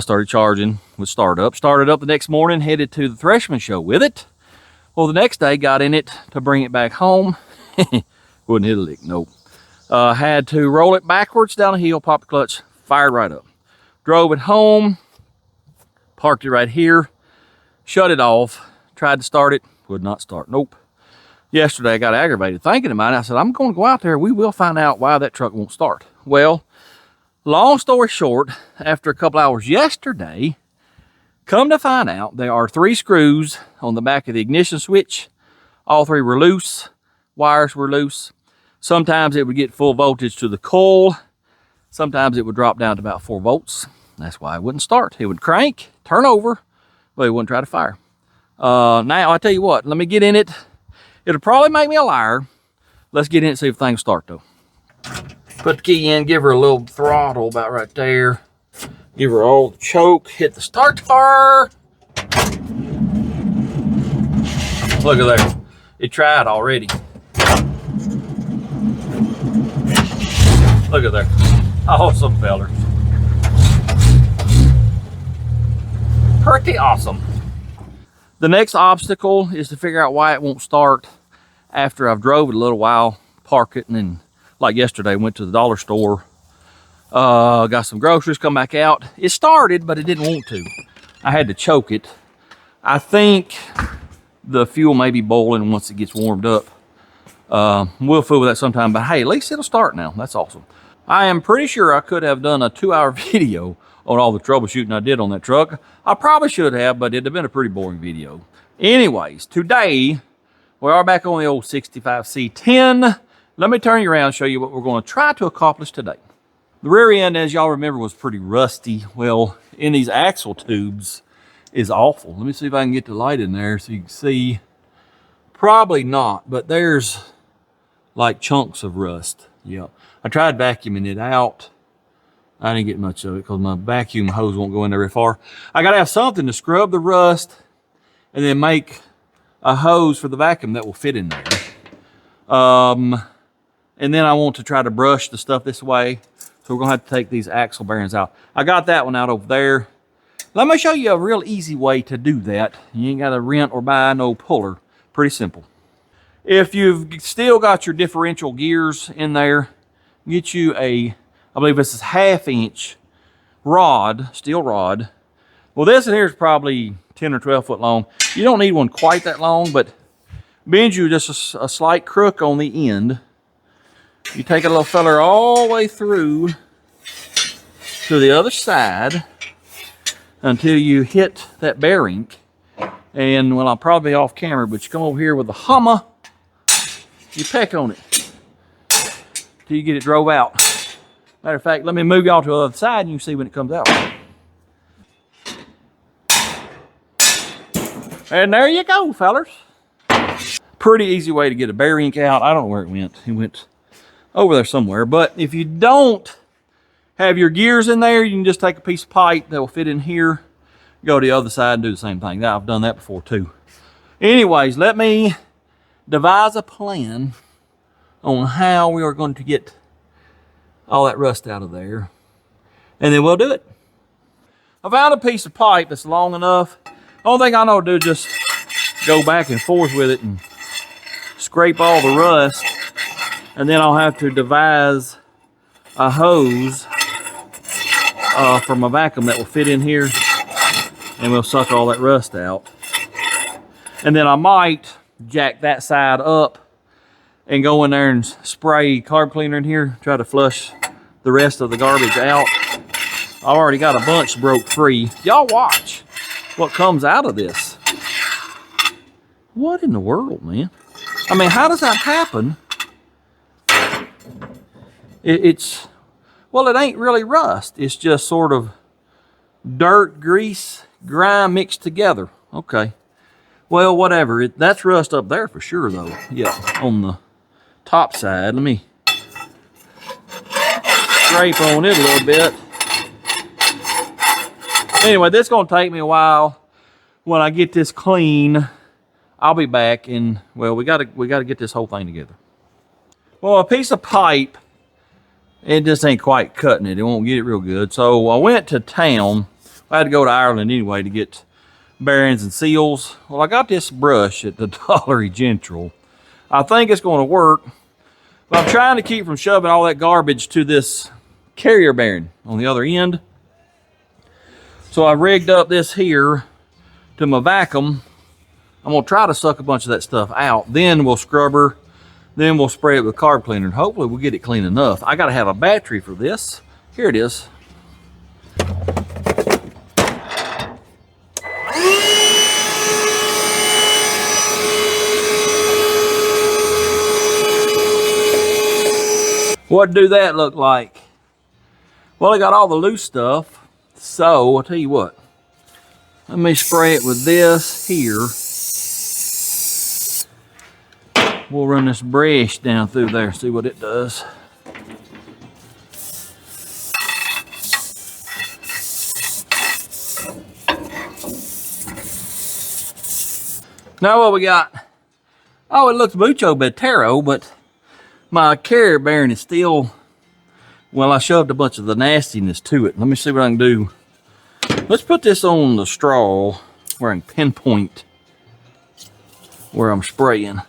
Started charging with startup. Started up the next morning, headed to the Freshman show with it. Well, the next day, got in it to bring it back home. Wouldn't hit a lick, nope. Had to roll it backwards down the hill, pop the clutch, fired right up. Drove it home, parked it right here, shut it off, tried to start it, would not start, nope. Yesterday, I got aggravated thinking about it. I said, I'm going to go out there. We will find out why that truck won't start. Well, long story short, after a couple hours yesterday, come to find out there are 3 screws on the back of the ignition switch. All 3 were loose. Wires were loose. Sometimes it would get full voltage to the coil. Sometimes it would drop down to about 4 volts. That's why it wouldn't start. It would crank, turn over, but it wouldn't try to fire. Now, I tell you what, let me get in it. It'll probably make me a liar. Let's get in and see if things start though. Put the key in, give her a little throttle about right there. Give her all the choke, hit the start bar. Look at there. It tried already. Look at there. Awesome, fellers. Pretty awesome. The next obstacle is to figure out why it won't start after I've drove it a little while, park it, and then, like yesterday, went to the dollar store, got some groceries, come back out. It started, but it didn't want to. I had to choke it. I think the fuel may be boiling once it gets warmed up. We'll fool with that sometime, but hey, at least it'll start now. That's awesome. I am pretty sure I could have done a 2-hour video on all the troubleshooting I did on that truck. I probably should have, but it'd have been a pretty boring video. Anyways, today, we are back on the old 65 C10. Let me turn you around and show you what we're going to try to accomplish today. The rear end, as y'all remember, was pretty rusty. Well, in these axle tubes is awful. Let me see if I can get the light in there so you can see. Probably not, but there's like chunks of rust. Yeah, I tried vacuuming it out. I didn't get much of it because my vacuum hose won't go in there very far. I got to have something to scrub the rust and then make a hose for the vacuum that will fit in there. And then I want to try to brush the stuff this way. So we're going to have to take these axle bearings out. I got that one out over there. Let me show you a real easy way to do that. You ain't got to rent or buy no puller. Pretty simple. If you've still got your differential gears in there, get you a, I believe this is 1/2 inch rod, steel rod. Well, this in here is probably 10 or 12 foot long. You don't need one quite that long, but bend you just a slight crook on the end. You take a little feller all the way through to the other side until you hit that bearing. And, well, I'll probably be off camera, but you come over here with the hammer, you peck on it till you get it drove out. Matter of fact, let me move y'all to the other side and you can see when it comes out. And there you go, fellers. Pretty easy way to get a bearing out. I don't know where it went. It went over there somewhere. But if you don't have your gears in there, you can just take a piece of pipe that will fit in here, go to the other side and do the same thing. Now, I've done that before too. Anyways, let me devise a plan on how we are going to get all that rust out of there, and then we'll do it. I found a piece of pipe that's long enough. Only thing I know to do is just go back and forth with it and scrape all the rust, and then I'll have to devise a hose from a vacuum that will fit in here and we'll suck all that rust out. And then I might jack that side up and go in there and spray carb cleaner in here, try to flush the rest of the garbage out. I've already got a bunch broke free. Y'all watch what comes out of this. What in the world, man? I mean, how does that happen? Well, it ain't really rust. It's just sort of dirt, grease, grime mixed together. Okay. Well, whatever. That's rust up there for sure, though. Yeah, on the top side. Let me scrape on it a little bit. Anyway, this is going to take me a while. When I get this clean, I'll be back, and well, we gotta get this whole thing together. Well, a piece of pipe, it just ain't quite cutting it. It won't get it real good. So I went to town. I had to go to Ireland anyway to get bearings and seals. Well, I got this brush at the Dollar General. I think it's going to work, but I'm trying to keep from shoving all that garbage to this carrier bearing on the other end. So I rigged up this here to my vacuum. I'm gonna try to suck a bunch of that stuff out. Then we'll scrub her. Then we'll spray it with carb cleaner. And hopefully we'll get it clean enough. I gotta have a battery for this. Here it is. What do that look like? Well, I got all the loose stuff. So I'll tell you what. Let me spray it with this here. We'll run this brush down through there, see what it does. Now what we got? Oh, it looks mucho better, but my carrier bearing is still, well, I shoved a bunch of the nastiness to it. Let me see what I can do. Let's put this on the straw where I can pinpoint where I'm spraying.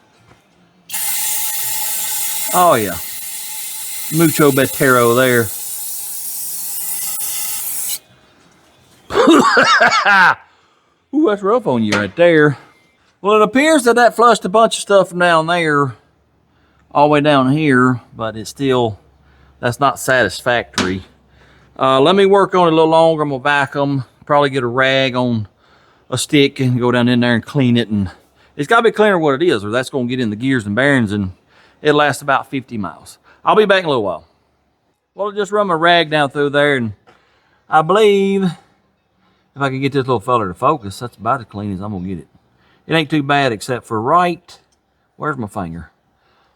Oh yeah, mucho better there. Ooh, that's rough on you right there. Well, it appears that that flushed a bunch of stuff from down there all the way down here, but it's still, that's not satisfactory. Let me work on it a little longer. I'm gonna vacuum, probably get a rag on a stick and go down in there and clean it. And it's gotta be cleaner what it is, or that's gonna get in the gears and bearings, and it'll last about 50 miles. I'll be back in a little while. Well, I'll just run my rag down through there, and I believe if I can get this little fella to focus, that's about as clean as I'm gonna get it. It ain't too bad except for right, where's my finger?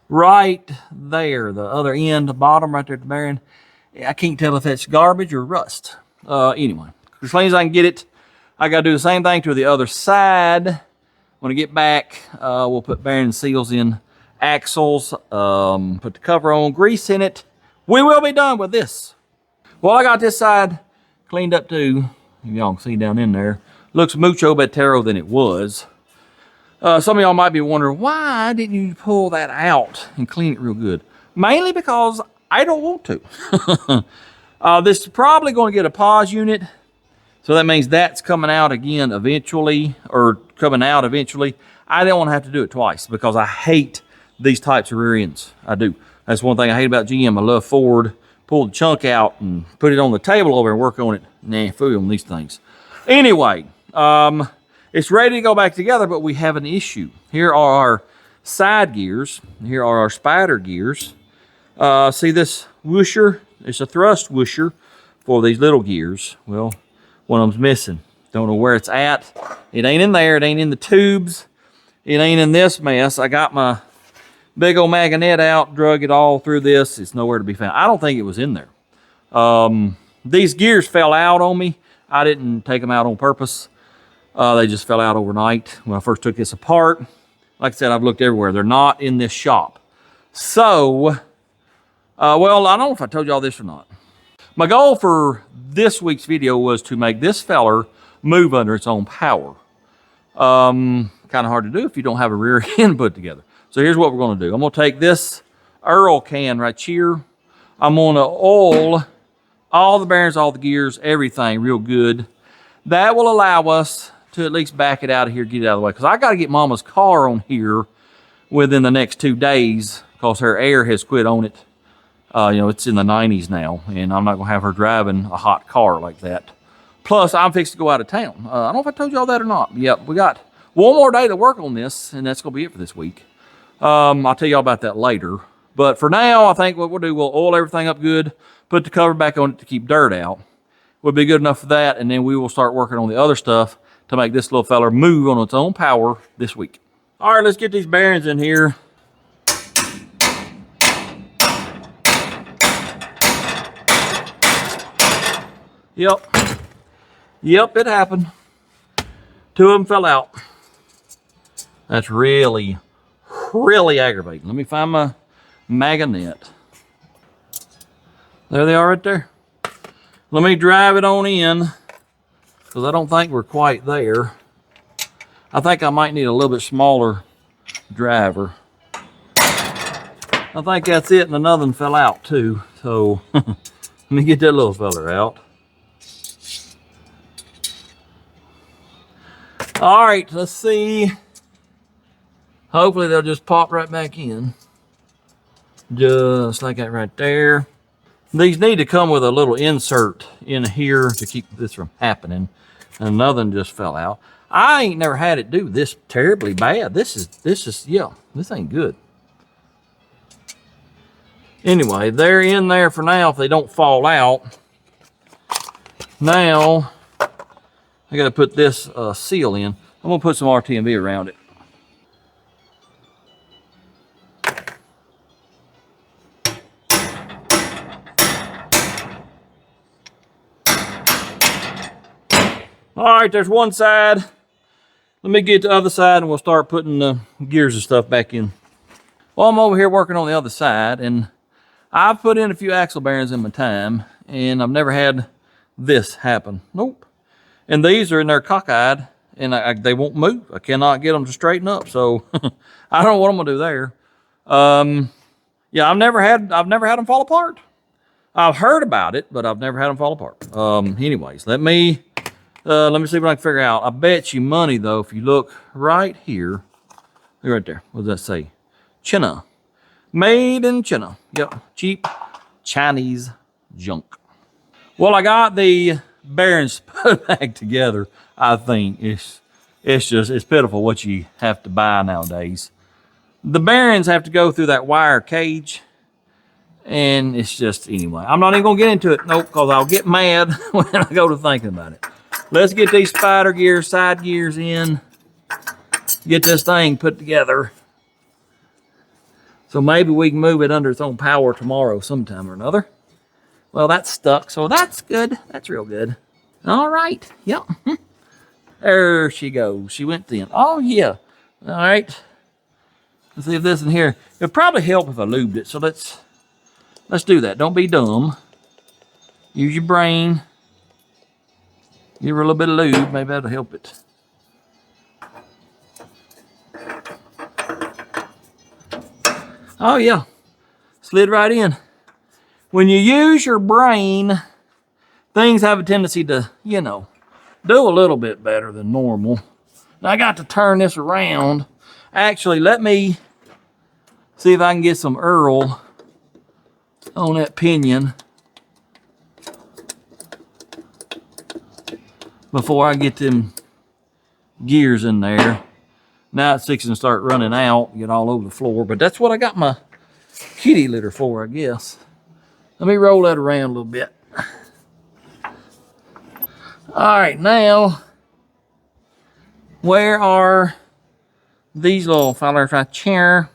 Right there, the other end, the bottom right there at the bearing. I can't tell if that's garbage or rust. Anyway, as clean as I can get it, I gotta do the same thing to the other side. When I get back, we'll put bearing seals in, axles, put the cover on, grease in it. We will be done with this. Well, I got this side cleaned up too. Y'all can see down in there. Looks mucho better than it was. Some of y'all might be wondering, why didn't you pull that out and clean it real good? Mainly because I don't want to. This is probably going to get a pause unit. So that means that's coming out again eventually, or coming out eventually. I don't want to have to do it twice because I hate these types of rear ends. I do. That's one thing I hate about GM. I love Ford. Pull the chunk out and put it on the table over and work on it. Nah, fool on these things. Anyway, it's ready to go back together, but we have an issue. Here are our side gears. Here are our spider gears. See this whoosher? It's a thrust whoosher for these little gears. Well, one of them's missing. Don't know where it's at. It ain't in there. It ain't in the tubes. It ain't in this mess. I got my big old magnet out, drug it all through this. It's nowhere to be found. I don't think it was in there. These gears fell out on me. I didn't take them out on purpose. They just fell out overnight when I first took this apart. Like I said, I've looked everywhere. They're not in this shop. So, well, I don't know if I told you all this or not. My goal for this week's video was to make this feller move under its own power. Kind of hard to do if you don't have a rear end put together. So here's what we're going to do. I'm going to take this Earl can right here. I'm going to oil all the bearings, all the gears, everything real good. That will allow us to at least back it out of here, get it out of the way. Because I got to get Mama's car on here within the next 2 days because her air has quit on it. It's in the 90s now, and I'm not going to have her driving a hot car like that. Plus, I'm fixing to go out of town. I don't know if I told you all that or not. Yep, we got one more day to work on this, and that's going to be it for this week. I'll tell you all about that later. But for now, I think what we'll do, we'll oil everything up good, put the cover back on it to keep dirt out. Will be good enough for that, and then we will start working on the other stuff to make this little feller move on its own power this week. All right, let's get these bearings in here. Yep, it happened. 2 of them fell out. That's really aggravating. Let me find my magnet. There they are right there. Let me drive it on in, because I don't think we're quite there. I think I might need a little bit smaller driver. I think that's it, and another one fell out too. So let me get that little feller out. All right, let's see. Hopefully they'll just pop right back in. Just like that right there. These need to come with a little insert in here to keep this from happening. Another one just fell out. I ain't never had it do this terribly bad. This ain't good. Anyway, they're in there for now if they don't fall out. Now, I gotta put this seal in. I'm gonna put some RTMB around it. All right, there's one side. Let me get the other side and we'll start putting the gears and stuff back in. Well, I'm over here working on the other side, and I've put in a few axle bearings in my time, and I've never had this happen. Nope. And these are in there cockeyed, and they won't move. I cannot get them to straighten up, so I don't know what I'm gonna do there. Yeah, I've never had them fall apart. I've heard about it, but I've never had them fall apart. Anyways, let me see what I can figure out. I bet you money, though, if you look right here. Look right there. What does that say? China. Made in China. Yep. Cheap Chinese junk. Well, I got the bearings put back together, I think. It's pitiful what you have to buy nowadays. The bearings have to go through that wire cage. And it's just, anyway. I'm not even going to get into it. Nope, because I'll get mad when I go to thinking about it. Let's get these spider gears, side gears in. Get this thing put together. So maybe we can move it under its own power tomorrow sometime or another. Well, that's stuck, so that's good. That's real good. All right, yep. There she goes. She went thin. Oh, yeah. All right. Let's see if this in here. It'd probably help if I lubed it, so let's do that. Don't be dumb. Use your brain. Give her a little bit of lube. Maybe that'll help it. Oh, yeah. Slid right in. When you use your brain, things have a tendency to, do a little bit better than normal. Now, I got to turn this around. Actually, let me see if I can get some Earl on that pinion before I get them gears in there. Now it's fixing to start running out, get all over the floor, but that's what I got my kitty litter for, I guess. Let me roll that around a little bit. All right, now, where are these little fellers right here?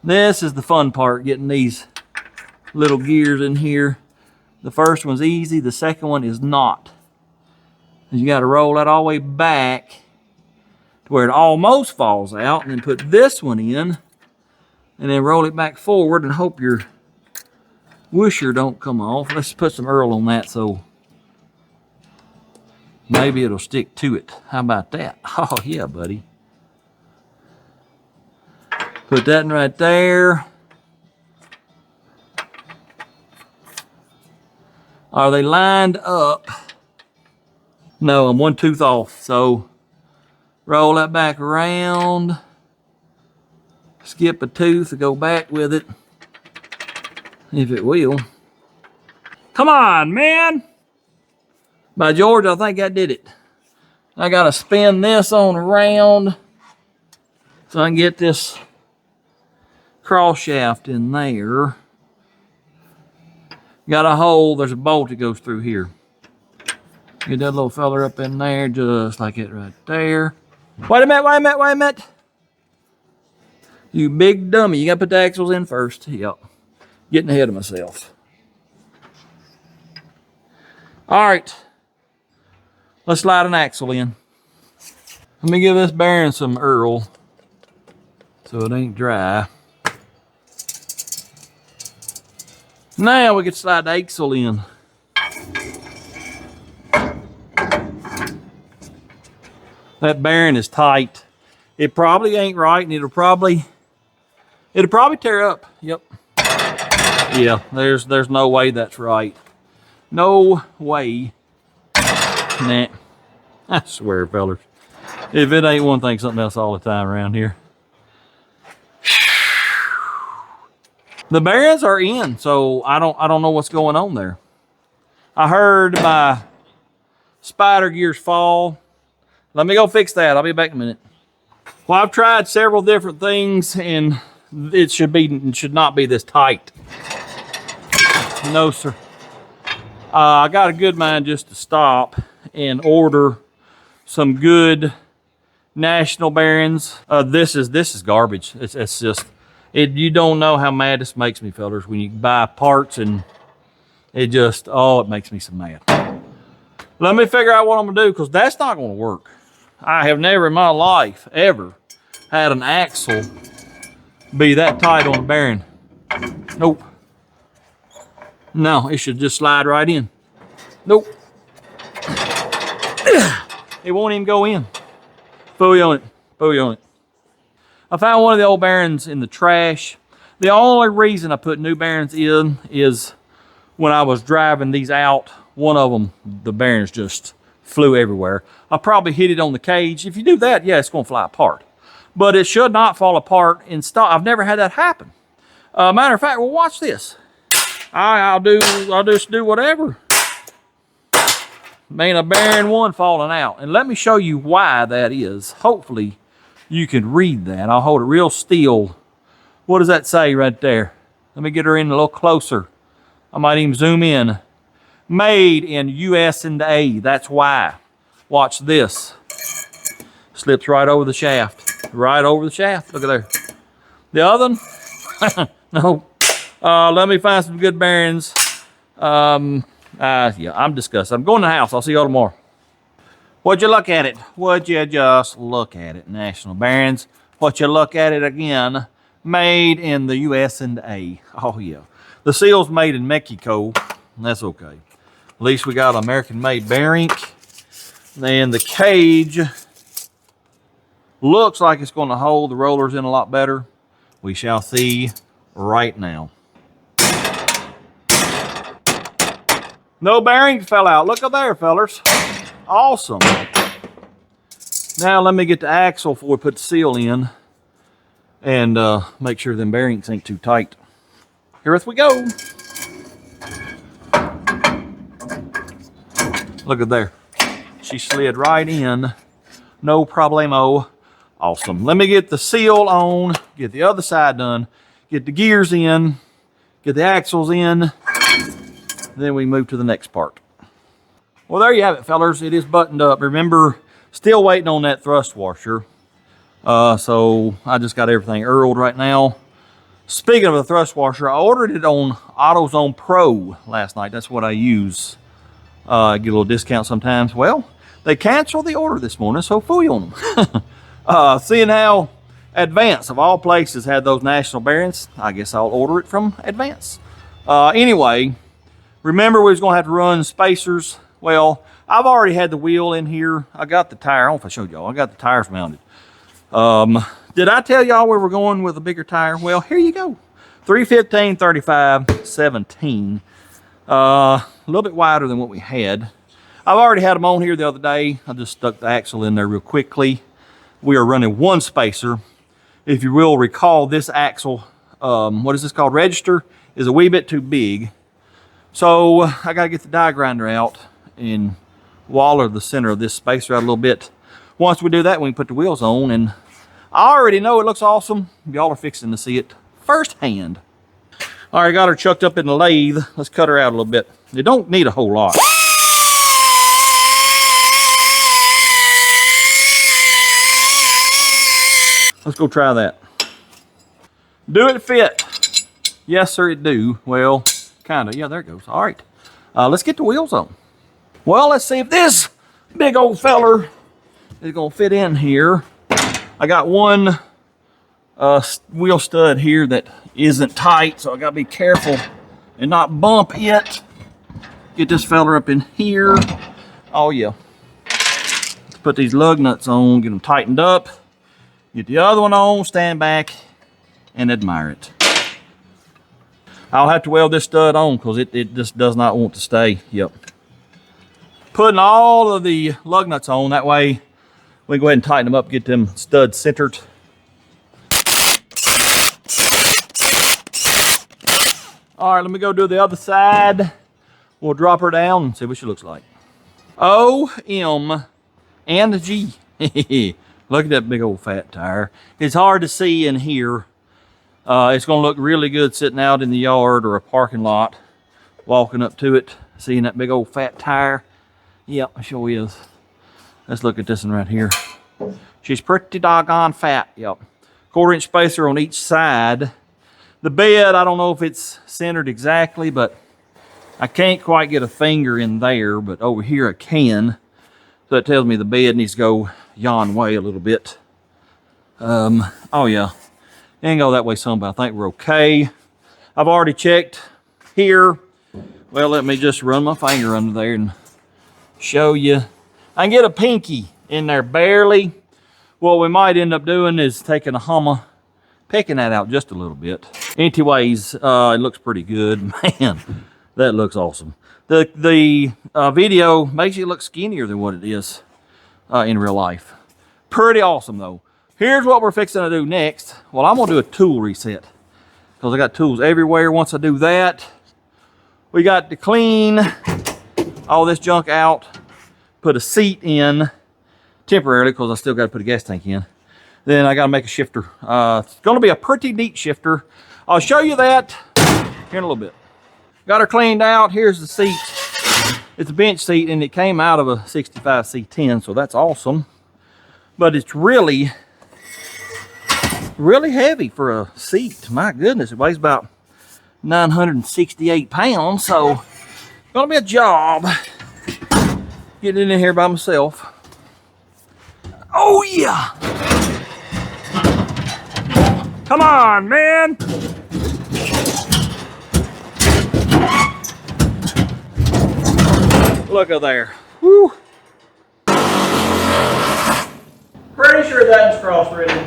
This is the fun part, getting these little gears in here. The first one's easy, the second one is not. You got to roll that all the way back to where it almost falls out, and then put this one in, and then roll it back forward and hope your whoosher don't come off. Let's put some Earl on that so maybe it'll stick to it. How about that? Oh, yeah, buddy. Put that in right there. Are they lined up? No, I'm 1 tooth off. So roll that back around. Skip a tooth to go back with it. If it will. Come on, man. By George, I think I did it. I gotta spin this on around so I can get this cross shaft in there. Got a hole, there's a bolt that goes through here. Get that little feller up in there just like it right there. Wait a minute, wait a minute, wait a minute. You big dummy, you gotta put the axles in first. Yep, getting ahead of myself. All right, let's slide an axle in. Let me give this bearing some Earl so it ain't dry. Now we can slide the axle in. That bearing is tight. It probably ain't right, and it'll probably tear up. Yep. Yeah, there's no way that's right. No way. Nah. I swear, fellas. If it ain't one thing, something else all the time around here. The bearings are in, so I don't know what's going on there. I heard my spider gears fall. Let me go fix that. I'll be back in a minute. Well, I've tried several different things, and it should not be this tight. No, sir. I got a good mind just to stop and order some good national bearings. This is garbage. It's just, you don't know how mad this makes me, fellas, when you buy parts and it just, oh, it makes me so mad. Let me figure out what I'm gonna do, because that's not gonna work. I have never in my life ever had an axle be that tight on a bearing. Nope. No, it should just slide right in. Nope. It won't even go in. Fooey on it. Fooey on it. I found one of the old bearings in the trash. The only reason I put new bearings in is when I was driving these out, one of them, the bearings just flew everywhere. I probably hit it on the cage. If you do that, yeah, it's gonna fly apart. But it should not fall apart in stock. I've never had that happen. Matter of fact, well, watch this. I'll just do whatever. Man, a bearing one falling out. And let me show you why that is. Hopefully you can read that. I'll hold it real still. What does that say right there? Let me get her in a little closer. I might even zoom in. Made in USA. That's why. Watch this. Slips right over the shaft. Right over the shaft. Look at there. The other one? No. Let me find some good bearings. Yeah, I'm disgusted. I'm going to the house. I'll see y'all tomorrow. Would you look at it? Would you just look at it? National bearings. Would you look at it again? Made in the USA. Oh, yeah. The seal's made in Mexico. That's okay. At least we got an American-made bearing. And the cage looks like it's going to hold the rollers in a lot better. We shall see right now. No bearings fell out. Look up there, fellers. Awesome. Now let me get the axle before we put the seal in and make sure them bearings ain't too tight. Here we go. Look at there. She slid right in. No problemo. Awesome. Let me get the seal on, get the other side done, get the gears in, get the axles in, then we move to the next part. Well, there you have it, fellers. It is buttoned up. Remember, still waiting on that thrust washer. So I just got everything Earled right now. Speaking of the thrust washer, I ordered it on AutoZone Pro last night. That's what I use. I get a little discount sometimes. Well, they canceled the order this morning, so fooey on them. Seeing how Advance, of all places, had those national bearings, I guess I'll order it from Advance. Anyway, remember we was going to have to run spacers. Well, I've already had the wheel in here. I got the tire. I don't know if I showed y'all. I got the tires mounted. Did I tell y'all where we're going with a bigger tire? Well, here you go. 315, 35, 17. A little bit wider than what we had. I've already had them on here the other day. I just stuck the axle in there real quickly. We are running one spacer. If you will recall, this axle, what is this called? Register, is a wee bit too big. So I gotta get the die grinder out and waller the center of this spacer out a little bit. Once we do that, we can put the wheels on, and I already know it looks awesome. Y'all are fixing to see it firsthand. All right, got her chucked up in the lathe. Let's cut her out a little bit. You don't need a whole lot. Let's go try that. Do it fit? Yes, sir, it do. Well, kind of. Yeah, there it goes. All right. Let's get the wheels on. Well, let's see if this big old feller is going to fit in here. I got one wheel stud here that isn't tight, so I got to be careful and not bump it. Get this feller up in here. Oh, yeah. Let's put these lug nuts on, get them tightened up. Get the other one on, stand back, and admire it. I'll have to weld this stud on because it just does not want to stay. Yep. Putting all of the lug nuts on, that way we can go ahead and tighten them up, get them studs centered. All right, let me go do the other side. We'll drop her down and see what she looks like. O, M, and G. Look at that big old fat tire. It's hard to see in here. It's gonna look really good sitting out in the yard or a parking lot, walking up to it, seeing that big old fat tire. Yep, it sure is. Let's look at this one right here. She's pretty doggone fat, yep. 1/4-inch spacer on each side. The bed, I don't know if it's centered exactly, but I can't quite get a finger in there, but over here I can. So that tells me the bed needs to go yon way a little bit. Oh yeah, it can go that way some, but I think we're okay. I've already checked here. Well, let me just run my finger under there and show you. I can get a pinky in there barely. What we might end up doing is taking a hammer, picking that out just a little bit. Anyways, it looks pretty good. Man, that looks awesome. The video makes you look skinnier than what it is in real life. Pretty awesome though. Here's what we're fixing to do next. Well, I'm gonna do a tool reset because I got tools everywhere. Once I do that, we got to clean all this junk out, put a seat in temporarily because I still got to put a gas tank in. Then I got to make a shifter. It's going to be a pretty neat shifter. I'll show you that here in a little bit. Got her cleaned out. Here's the seat. It's a bench seat and it came out of a 65 C10, so that's awesome. But it's really heavy for a seat. My goodness, it weighs about 968 pounds, so it's gonna be a job getting in here by myself. Oh yeah! Come on, man! Look at there. Woo! Pretty sure that's cross ready.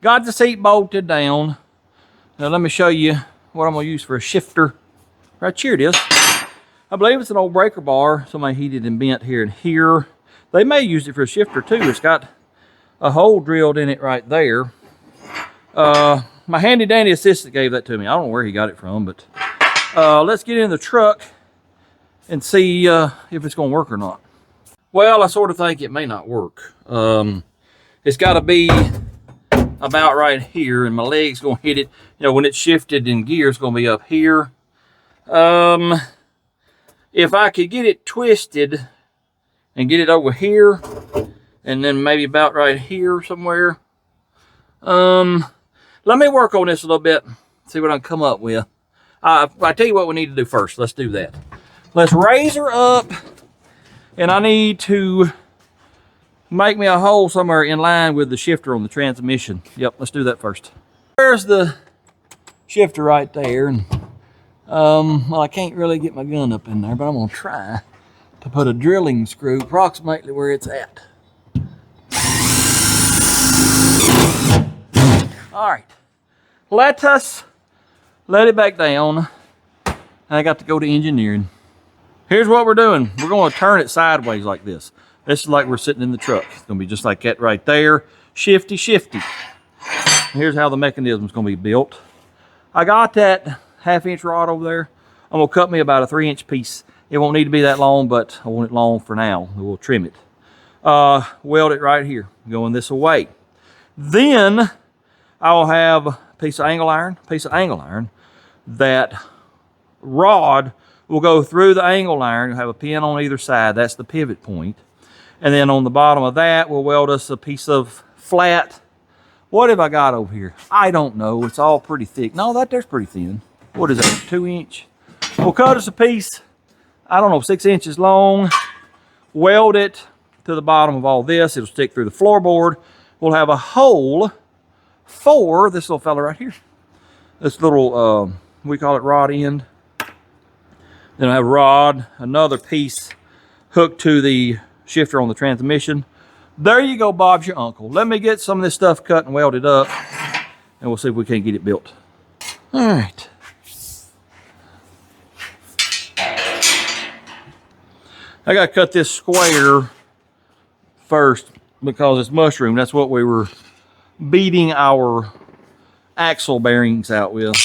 Got the seat bolted down. Now let me show you what I'm gonna use for a shifter. Right here it is. I believe it's an old breaker bar. Somebody heated and bent here and here. They may use it for a shifter too. It's got a hole drilled in it right there. My handy dandy assistant gave that to me. I don't know where he got it from, but let's get in the truck and see if it's gonna work or not. Well, I sort of think it may not work. It's gotta be about right here, and my leg's gonna hit it. You know, when it's shifted in gear, it's gonna be up here. If I could get it twisted and get it over here, and then maybe about right here somewhere. Let me work on this a little bit, see what I can come up with. I tell you what we need to do first. Let's do that. Let's raise her up, and I need to make me a hole somewhere in line with the shifter on the transmission. Yep, let's do that first. There's the shifter right there. And, well, I can't really get my gun up in there, but I'm gonna try to put a drilling screw approximately where it's at. All right, let us let it back down. I got to go to engineering. Here's what we're doing. We're going to turn it sideways like this. This is like we're sitting in the truck. It's going to be just like that right there. Shifty, shifty. Here's how the mechanism is going to be built. I got that 1/2 inch rod over there. I'm going to cut me about a 3-inch piece. It won't need to be that long, but I want it long for now. We'll trim it. Weld it right here, going this way. Then I'll have a piece of angle iron. That rod will go through the angle iron. You'll have a pin on either side. That's the pivot point. And then on the bottom of that, we'll weld us a piece of flat. What have I got over here? I don't know. It's all pretty thick. No, there's pretty thin. What is that, 2 inch? We'll cut us a piece, I don't know, 6 inches long. Weld it to the bottom of all this. It'll stick through the floorboard. We'll have a hole for this little fella right here. This little, we call it rod end. Then I have a rod, another piece hooked to the shifter on the transmission. There you go, Bob's your uncle. Let me get some of this stuff cut and welded up, and we'll see if we can't get it built. All right. I got to cut this square first because it's mushroom. That's what we were beating our axle bearings out with.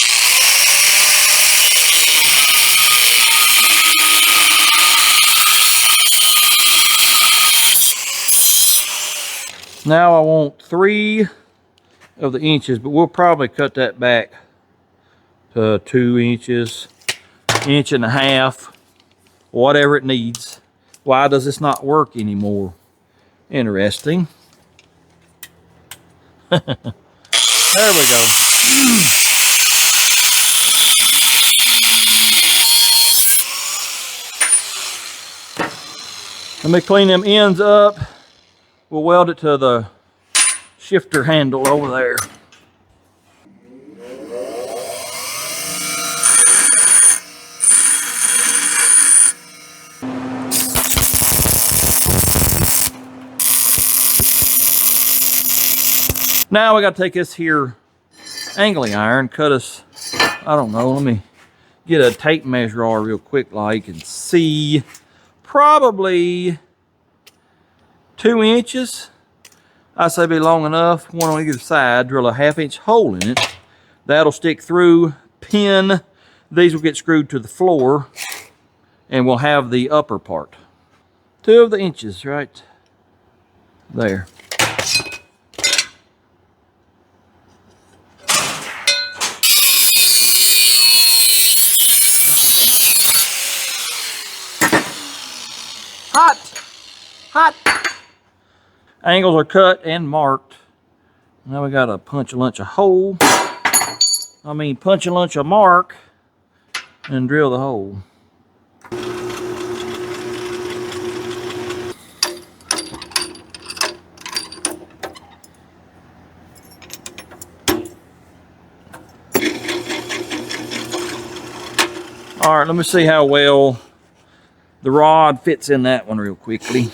Now I want 3 of the inches, but we'll probably cut that back to 2 inches, 1.5 inches, whatever it needs. Why does this not work anymore? Interesting. There we go. Let me clean them ends up. We'll weld it to the shifter handle over there. Now we got to take this here angling iron, cut us, I don't know, let me get a tape measure real quick like and see. Probably 2 inches. I say be long enough, one on either side. Drill a 1/2 inch hole in it. That'll stick through, pin. These will get screwed to the floor, and we'll have the upper part. 2 of the inches right there. Hot. Angles are cut and marked. Now we got to punch a lunch a hole. Punch a lunch a mark and drill the hole. All right, let me see how well the rod fits in that one real quickly.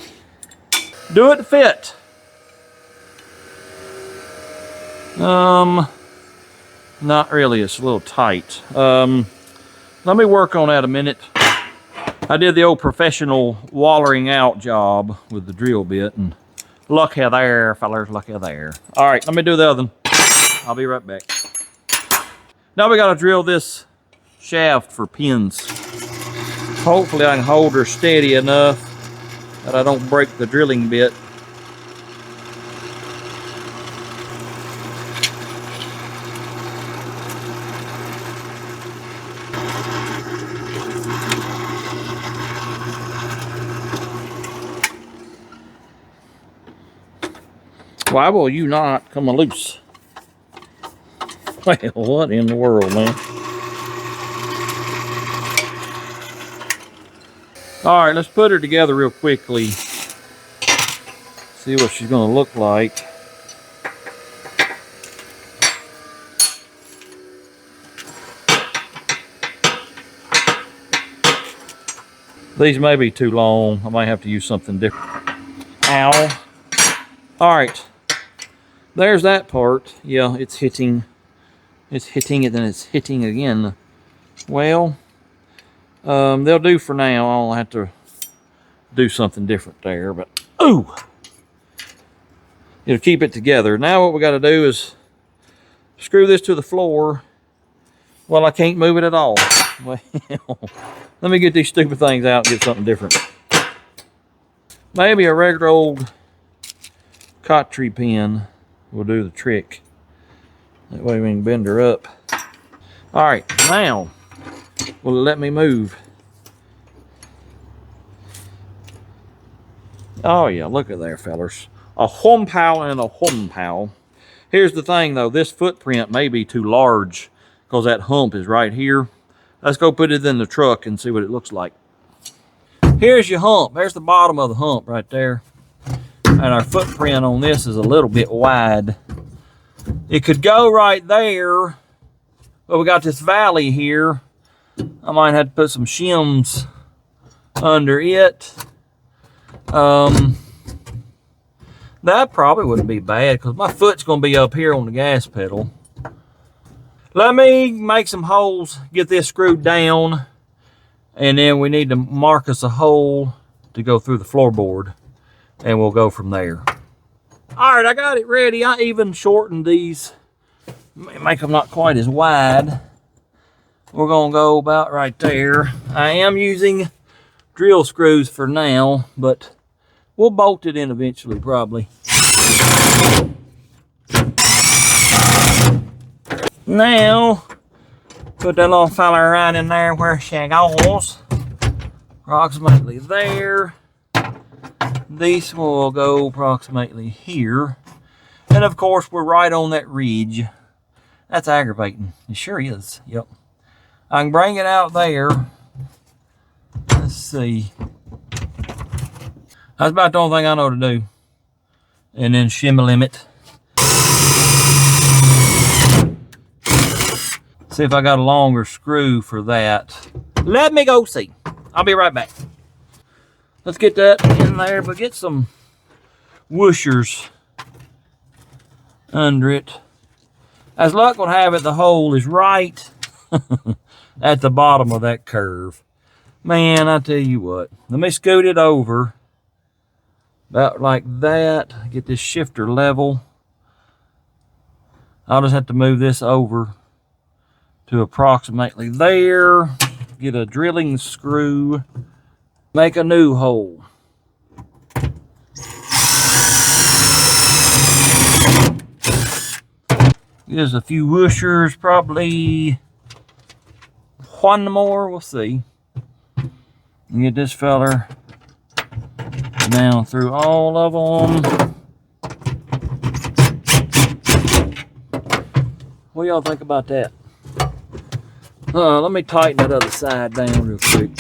Do it to fit. Not really, it's a little tight. Let me work on that a minute. I did the old professional wallering out job with the drill bit, and looky there, fellers, looky there. All right, let me do the other one. I'll be right back. Now we gotta drill this shaft for pins. Hopefully I can hold her steady enough that I don't break the drilling bit. Why will you not come loose? Well, what in the world, man? All right, let's put her together real quickly. See what she's gonna look like. These may be too long. I might have to use something different. Ow. All right, there's that part. Yeah, it's hitting it, then it's hitting again. Well, They'll do for now. I'll have to do something different there, but ooh, it'll keep it together. Now what we got to do is screw this to the floor. Well, I can't move it at all. Well, let me get these stupid things out and get something different. Maybe a regular old cot tree pin will do the trick. That way we can bend her up. All right, now will it let me move? Oh yeah, look at there, fellers. A whompow and a whompow. Here's the thing though, this footprint may be too large because that hump is right here. Let's go put it in the truck and see what it looks like. Here's your hump. There's the bottom of the hump right there. And our footprint on this is a little bit wide. It could go right there, but we got this valley here. I might have to put some shims under it. That probably wouldn't be bad because my foot's going to be up here on the gas pedal. Let me make some holes, get this screwed down, and then we need to mark us a hole to go through the floorboard, and we'll go from there. All right, I got it ready. I even shortened these, make them not quite as wide. We're gonna go about right there. I am using drill screws for now, but we'll bolt it in eventually, probably. Now, put that little fella right in there where she goes. Approximately there. This will go approximately here. And of course, we're right on that ridge. That's aggravating. It sure is. Yep. I can bring it out there. Let's see. That's about the only thing I know to do. And then shimmy limit. See if I got a longer screw for that. Let me go see. I'll be right back. Let's get that in there, but get some whooshers under it. As luck would have it, the hole is right at the bottom of that curve. Man, I tell you what. Let me scoot it over about like that. Get this shifter level. I'll just have to move this over to approximately there. Get a drilling screw. Make a new hole. There's a few whooshers, probably one more, we'll see. And get this feller down through all of them. What do y'all think about that? Let me tighten that other side down real quick.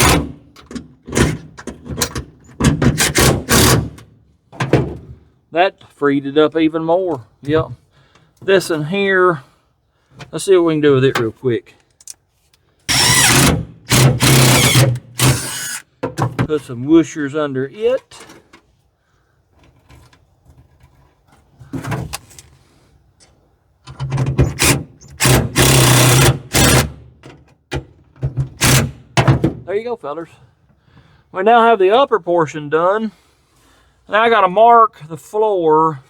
That freed it up even more. Yep. This in here, let's see what we can do with it real quick. Put some whooshers under it. There you go, fellers. We now have the upper portion done. Now I got to mark the floor.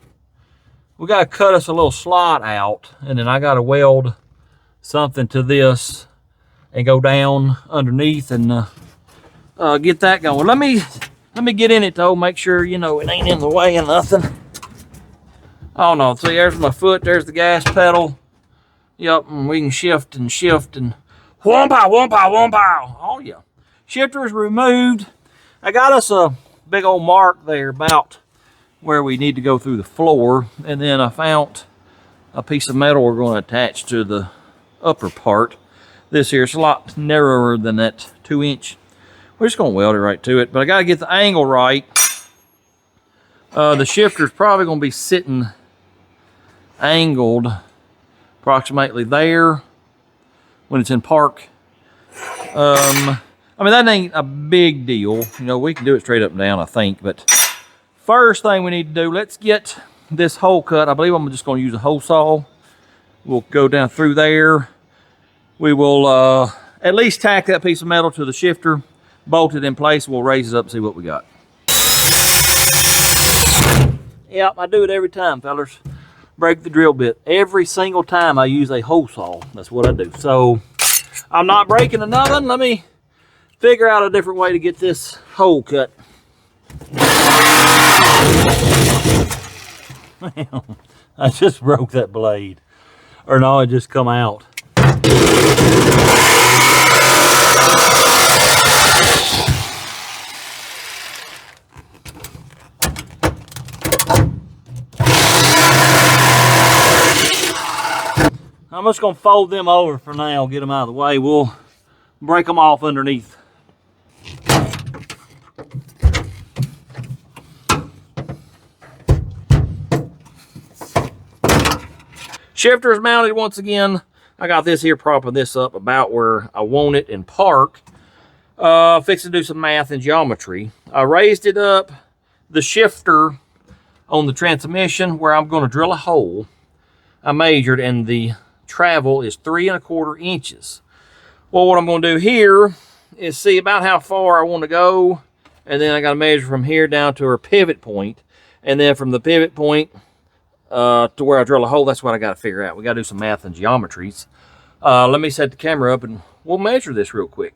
We got to cut us a little slot out, and then I got to weld something to this and go down underneath and get that going. Let me get in it though. Make sure you know it ain't in the way of nothing. Oh no! See, there's my foot. There's the gas pedal. Yep, and we can shift and whompow, whompow, whompow. Oh yeah. Shifter is removed. I got us a big old mark there about where we need to go through the floor, and then I found a piece of metal we're going to attach to the upper part. This here is a lot narrower than that 2-inch. We're just going to weld it right to it, but I got to get the angle right. The shifter is probably going to be sitting angled approximately there when it's in park. I mean, that ain't a big deal. You know, we can do it straight up and down, I think. But first thing we need to do, let's get this hole cut. I believe I'm just going to use a hole saw. We'll go down through there. We will at least tack that piece of metal to the shifter, bolt it in place. We'll raise it up and see what we got. Yep, I do it every time, fellas. Break the drill bit. Every single time I use a hole saw. That's what I do. So I'm not breaking another one. Let me figure out a different way to get this hole cut. I just broke that blade. Or no, it just come out. I'm just gonna fold them over for now, get them out of the way. We'll break them off underneath. Shifter is mounted once again. I got this here, propping this up about where I want it in park. Fixing to do some math and geometry. I raised it up, the shifter on the transmission where I'm gonna drill a hole. I measured and the travel is 3 1/4 inches. Well, what I'm going to do here is see about how far I want to go, and then I got to measure from here down to our pivot point, and then from the pivot point to where I drill a hole. That's what I got to figure out. We got to do some math and geometries. Let me set the camera up and we'll measure this real quick.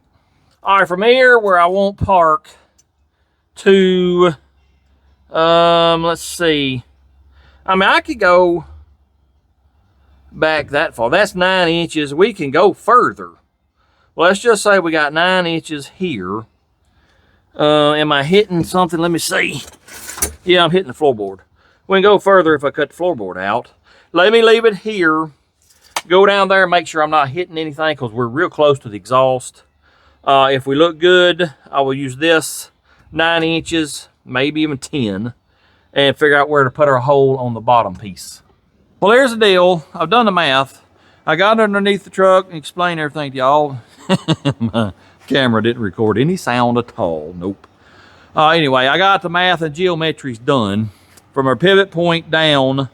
All right, from here where I want park to let's see, I mean, I could go back that far. That's 9 inches. We can go further. Well, let's just say we got 9 inches here. Am I hitting something? Let me see. Yeah, I'm hitting the floorboard. We can go further if I cut the floorboard out. Let me leave it here. Go down there and make sure I'm not hitting anything because we're real close to the exhaust. If we look good, I will use this 9 inches, maybe even 10, and figure out where to put our hole on the bottom piece. Well, here's the deal. I've done the math. I got underneath the truck and explained everything to y'all. My camera didn't record any sound at all. Nope. Anyway, I got the math and geometries done. From our pivot point down,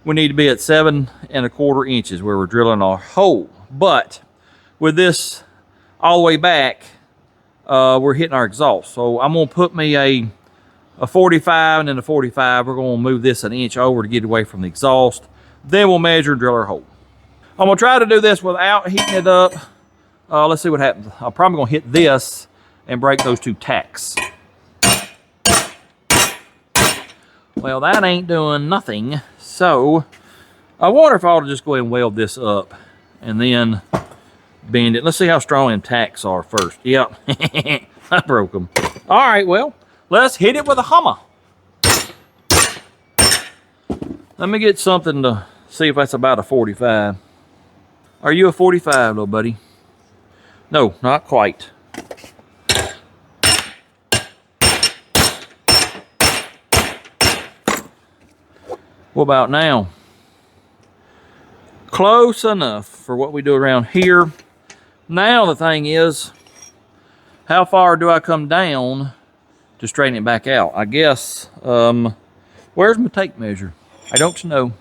we need to be at 7 1/4 inches where we're drilling our hole. But with this all the way back, we're hitting our exhaust. So I'm gonna put me a 45 and then a 45. We're gonna move this an inch over to get away from the exhaust. Then we'll measure and drill our hole. I'm gonna try to do this without heating it up. Let's see what happens. I'm probably gonna hit this and break those 2 tacks. Well, that ain't doing nothing. So I wonder if I ought to just go ahead and weld this up and then bend it. Let's see how strong them tacks are first. Yep, I broke them. All right, well, let's hit it with a hammer. Let me get something to see if that's about a 45. Are you a 45, little buddy? No, not quite. What about now? Close enough for what we do around here. Now the thing is, how far do I come down to straighten it back out? I guess, where's my tape measure? I don't know.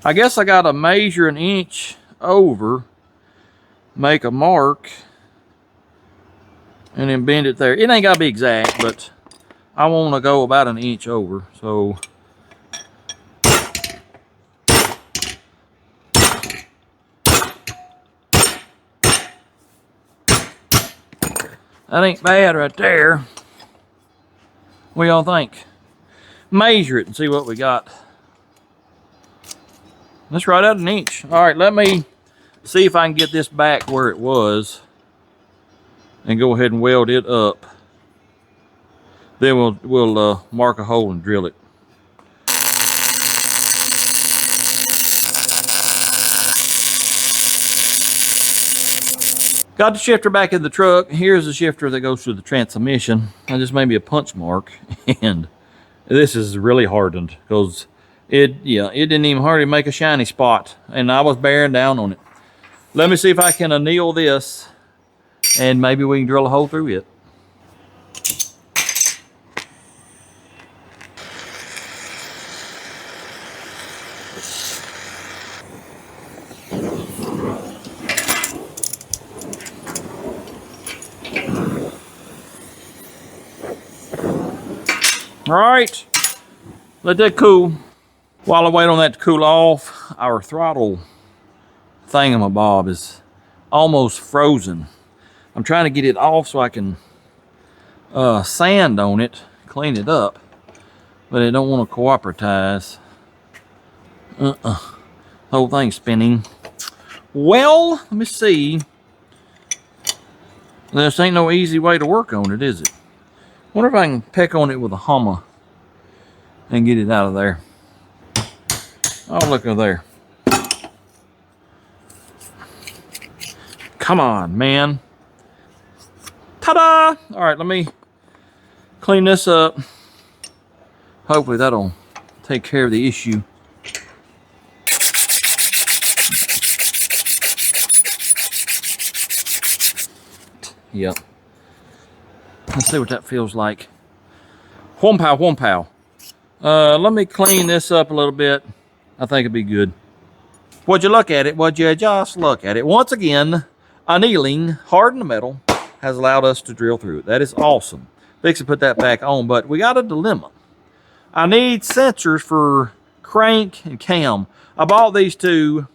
I guess I gotta measure an inch over, make a mark, and then bend it there. It ain't gotta be exact, but I wanna go about an inch over, so. That ain't bad right there. What y'all think? Measure it and see what we got. That's right at an inch. All right, let me see if I can get this back where it was and go ahead and weld it up. Then we'll mark a hole and drill it. Got the shifter back in the truck. Here's the shifter that goes through the transmission. I just made me a punch mark, and this is really hardened because it didn't even hardly make a shiny spot, and I was bearing down on it. Let me see if I can anneal this, and maybe we can drill a hole through it. All right, let that cool. While I wait on that to cool off, our throttle thingamabob is almost frozen. I'm trying to get it off so I can sand on it, clean it up, but it don't want to cooperatize. Whole thing's spinning. Well, let me see. This ain't no easy way to work on it, is it? Wonder if I can peck on it with a hammer and get it out of there. Oh, look over there. Come on, man. Ta-da! All right, let me clean this up. Hopefully that'll take care of the issue. Yep. Let's see what that feels like. Whom pow, whom pow. Let me clean this up a little bit. I think it'd be good. Would you look at it? Would you just look at it? Once again, annealing, hardened metal, has allowed us to drill through it. That is awesome. Fix to put that back on, but we got a dilemma. I need sensors for crank and cam. I bought these two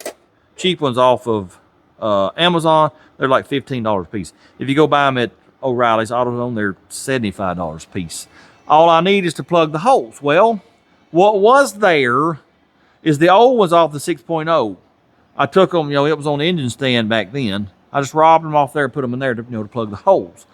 cheap ones off of Amazon. They're like $15 a piece. If you go buy them at O'Reilly's AutoZone, they're $75 a piece. All I need is to plug the holes. Well, what was there is the old ones off the 6.0. I took them, it was on the engine stand back then. I just robbed them off there and put them in there to, to plug the holes.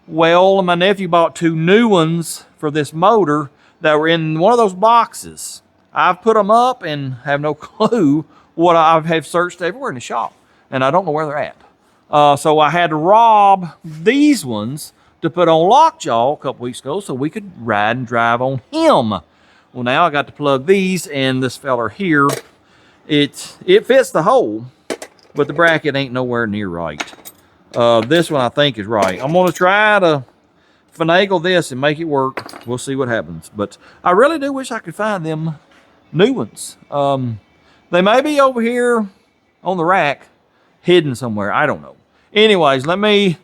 Well, my nephew bought two new ones for this motor that were in one of those boxes. I've put them up and have no clue what I have searched everywhere in the shop, and I don't know where they're at. So I had to rob these ones to put on Lockjaw a couple weeks ago so we could ride and drive on him. Well, now I got to plug these, and this feller here, it fits the hole, but the bracket ain't nowhere near right. This one I think is right. I'm gonna try to finagle this and make it work. We'll see what happens. But I really do wish I could find them new ones. They may be over here on the rack, hidden somewhere. I don't know. Anyways, let me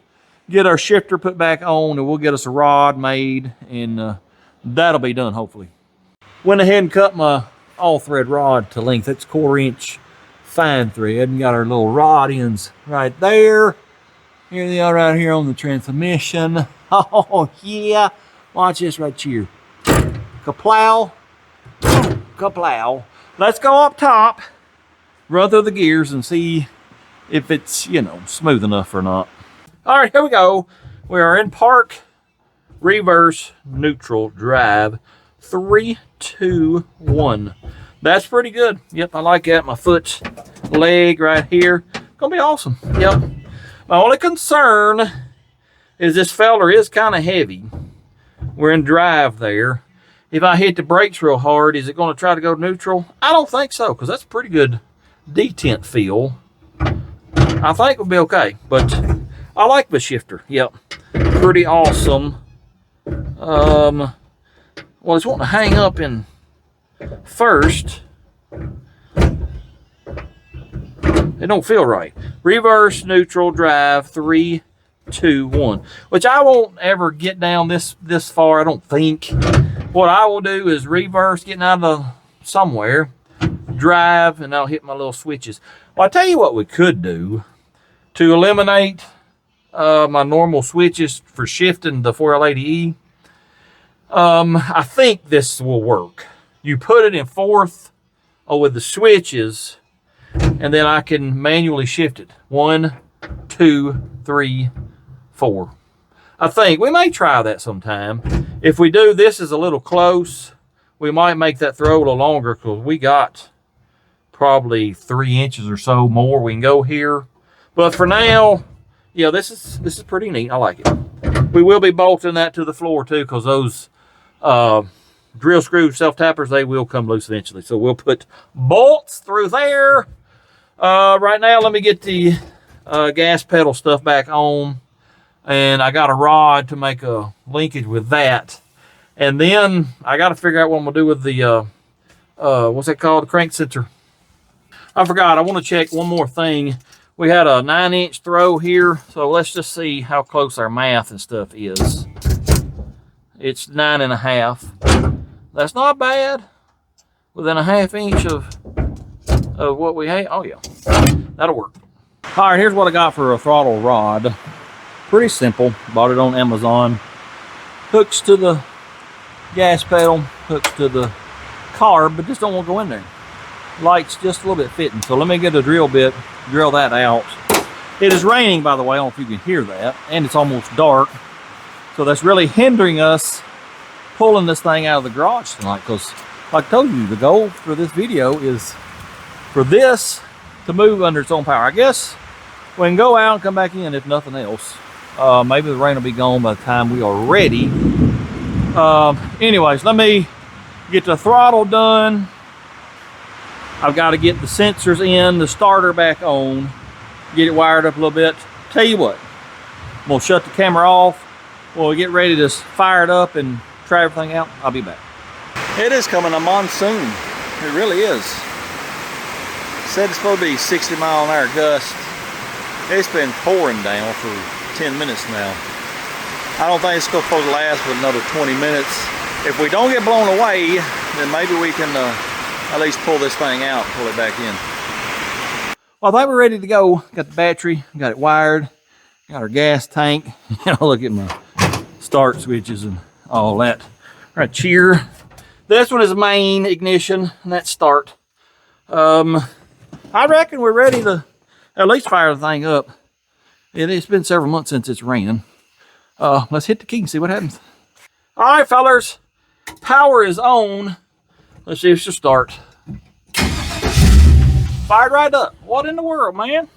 get our shifter put back on, and we'll get us a rod made, and that'll be done hopefully. Went ahead and cut my all-thread rod to length. It's 1/4" fine thread, and got our little rod ends right there. Here they are right here on the transmission. Oh yeah, watch this right here. Kaplow, kaplow. Let's go up top, run through the gears, and see if it's, smooth enough or not. All right, here we go. We are in park, reverse, neutral, drive, 3, 2, 1. That's pretty good. Yep, I like that. My foot, leg right here. Gonna be awesome. Yep. My only concern is this feller is kind of heavy. We're in drive there. If I hit the brakes real hard, is it going to try to go neutral? I don't think so, because that's a pretty good detent feel. I think we'll be okay, but I like the shifter. Yep, pretty awesome. Well, it's wanting to hang up in first. It don't feel right. Reverse, neutral, drive, 3, 2, 1. Which I won't ever get down this far, I don't think. What I will do is reverse, getting out of somewhere, drive, and I'll hit my little switches. Well, I'll tell you what we could do to eliminate my normal switches for shifting the 4L80E. I think this will work. You put it in fourth with the switches, and then I can manually shift it. 1, 2, 3, 4. I think we may try that sometime. If we do, this is a little close. We might make that throw a little longer, because we got probably 3 inches or so more we can go here. But for now, yeah, this is pretty neat. I like it. We will be bolting that to the floor too, because those drill screw self-tappers, they will come loose eventually. So we'll put bolts through there. Right now, let me get the gas pedal stuff back on. And I got a rod to make a linkage with that. And then I got to figure out what I'm going to do with the, what's that called? The crank sensor. I forgot. I want to check one more thing. We had a 9-inch throw here. So let's just see how close our math and stuff is. It's 9.5. That's not bad. Within a ½ inch of what we had. Oh yeah, that'll work. All right, here's what I got for a throttle rod. Pretty simple. Bought it on Amazon. Hooks to the gas pedal, hooks to the carb, but just don't want to go in there. Light's just a little bit fitting. So let me get a drill bit, drill that out. It is raining, by the way. I don't know if you can hear that. And it's almost dark. So that's really hindering us pulling this thing out of the garage tonight, because like I told you, the goal for this video is for this to move under its own power. I guess we can go out and come back in if nothing else. Maybe the rain will be gone by the time we are ready. Anyways, let me get the throttle done. I've got to get the sensors in, the starter back on, get it wired up a little bit. Tell you what, I'm gonna shut the camera off. When we get ready to fire it up and try everything out, I'll be back. It is coming a monsoon. It really is. Said it's supposed to be 60-mile-an-hour gust. It's been pouring down for 10 minutes now. I don't think it's supposed to last for another 20 minutes. If we don't get blown away, then maybe we can at least pull this thing out, pull it back in. Well, I think we're ready to go. Got the battery, got it wired, got our gas tank. Look at my start switches and all that. Right here. This one is main ignition, and that's start. I reckon we're ready to at least fire the thing up. It's been several months since it's raining. Let's hit the key and see what happens. All right, fellers, power is on. Let's see if she'll start. Fired right up. What in the world, man?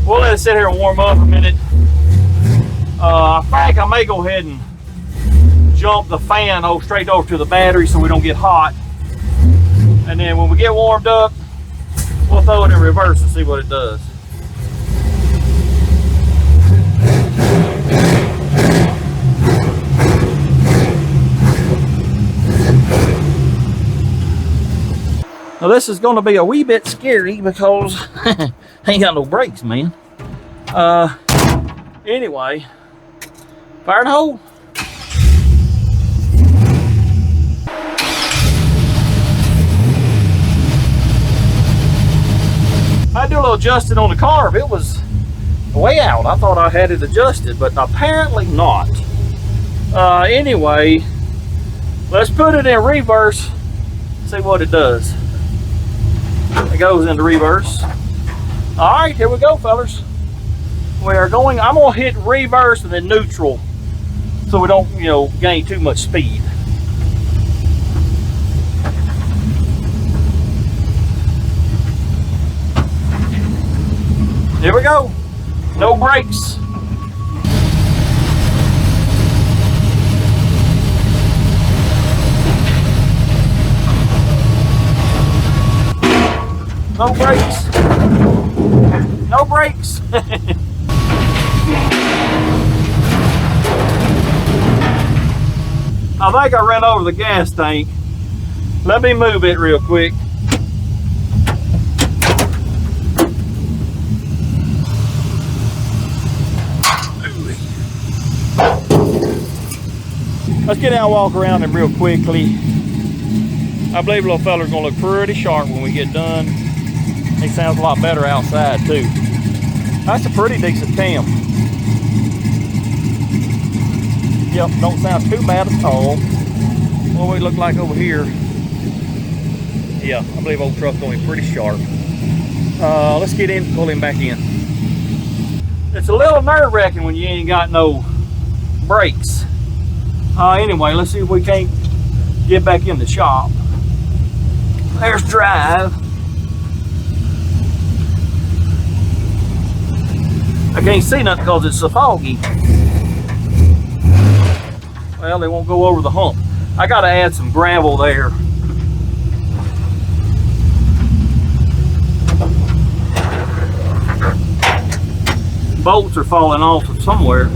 We'll let it sit here and warm up a minute. I think I may go ahead and jump the fan straight over to the battery so we don't get hot. And then when we get warmed up, we'll throw it in reverse and see what it does. Now this is going to be a wee bit scary because I ain't got no brakes, man. Anyway, fire and hold. I do a little adjusting on the carb. It was way out. I thought I had it adjusted, but apparently not. Anyway, let's put it in reverse, see what it does. It goes into reverse. All right, here we go, fellas. We are going, I'm gonna hit reverse and then neutral so we don't, gain too much speed. Here we go. No brakes. No brakes. No brakes. I think I ran over the gas tank. Let me move it real quick. Let's get out and walk around him real quickly. I believe little fella's gonna look pretty sharp when we get done. He sounds a lot better outside too. That's a pretty decent cam. Yep, don't sound too bad at all. What we look like over here. Yeah, I believe old truck's gonna be pretty sharp. Let's get in, pull him back in. It's a little nerve-wracking when you ain't got no brakes. Anyway, let's see if we can't get back in the shop. There's drive. I can't see nothing because it's so foggy. Well, they won't go over the hump. I gotta add some gravel there. Bolts are falling off of somewhere.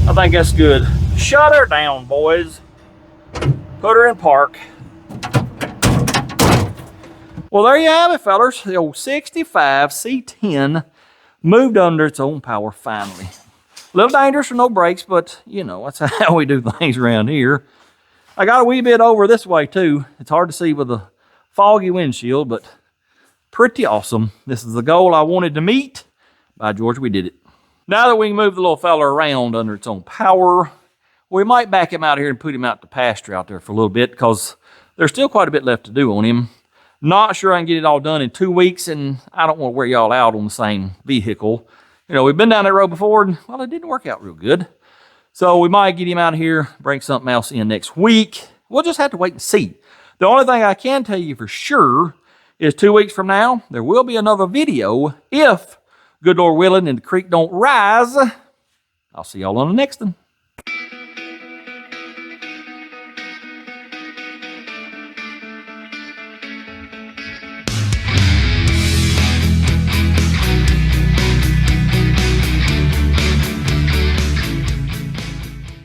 I think that's good. Shut her down, boys. Put her in park. Well, there you have it, fellers. The old 65 C10 moved under its own power finally. A little dangerous with no brakes, but you know, that's how we do things around here. I got a wee bit over this way too. It's hard to see with a foggy windshield, but pretty awesome. This is the goal I wanted to meet. By George, we did it. Now that we can move the little fella around under its own power, we might back him out here and put him out to pasture out there for a little bit because there's still quite a bit left to do on him. Not sure I can get it all done in 2 weeks, and I don't want to wear y'all out on the same vehicle. You know, we've been down that road before, and, well, it didn't work out real good. So we might get him out of here, bring something else in next week. We'll just have to wait and see. The only thing I can tell you for sure is 2 weeks from now, there will be another video if, good Lord willing, and the creek don't rise. I'll see y'all on the next one.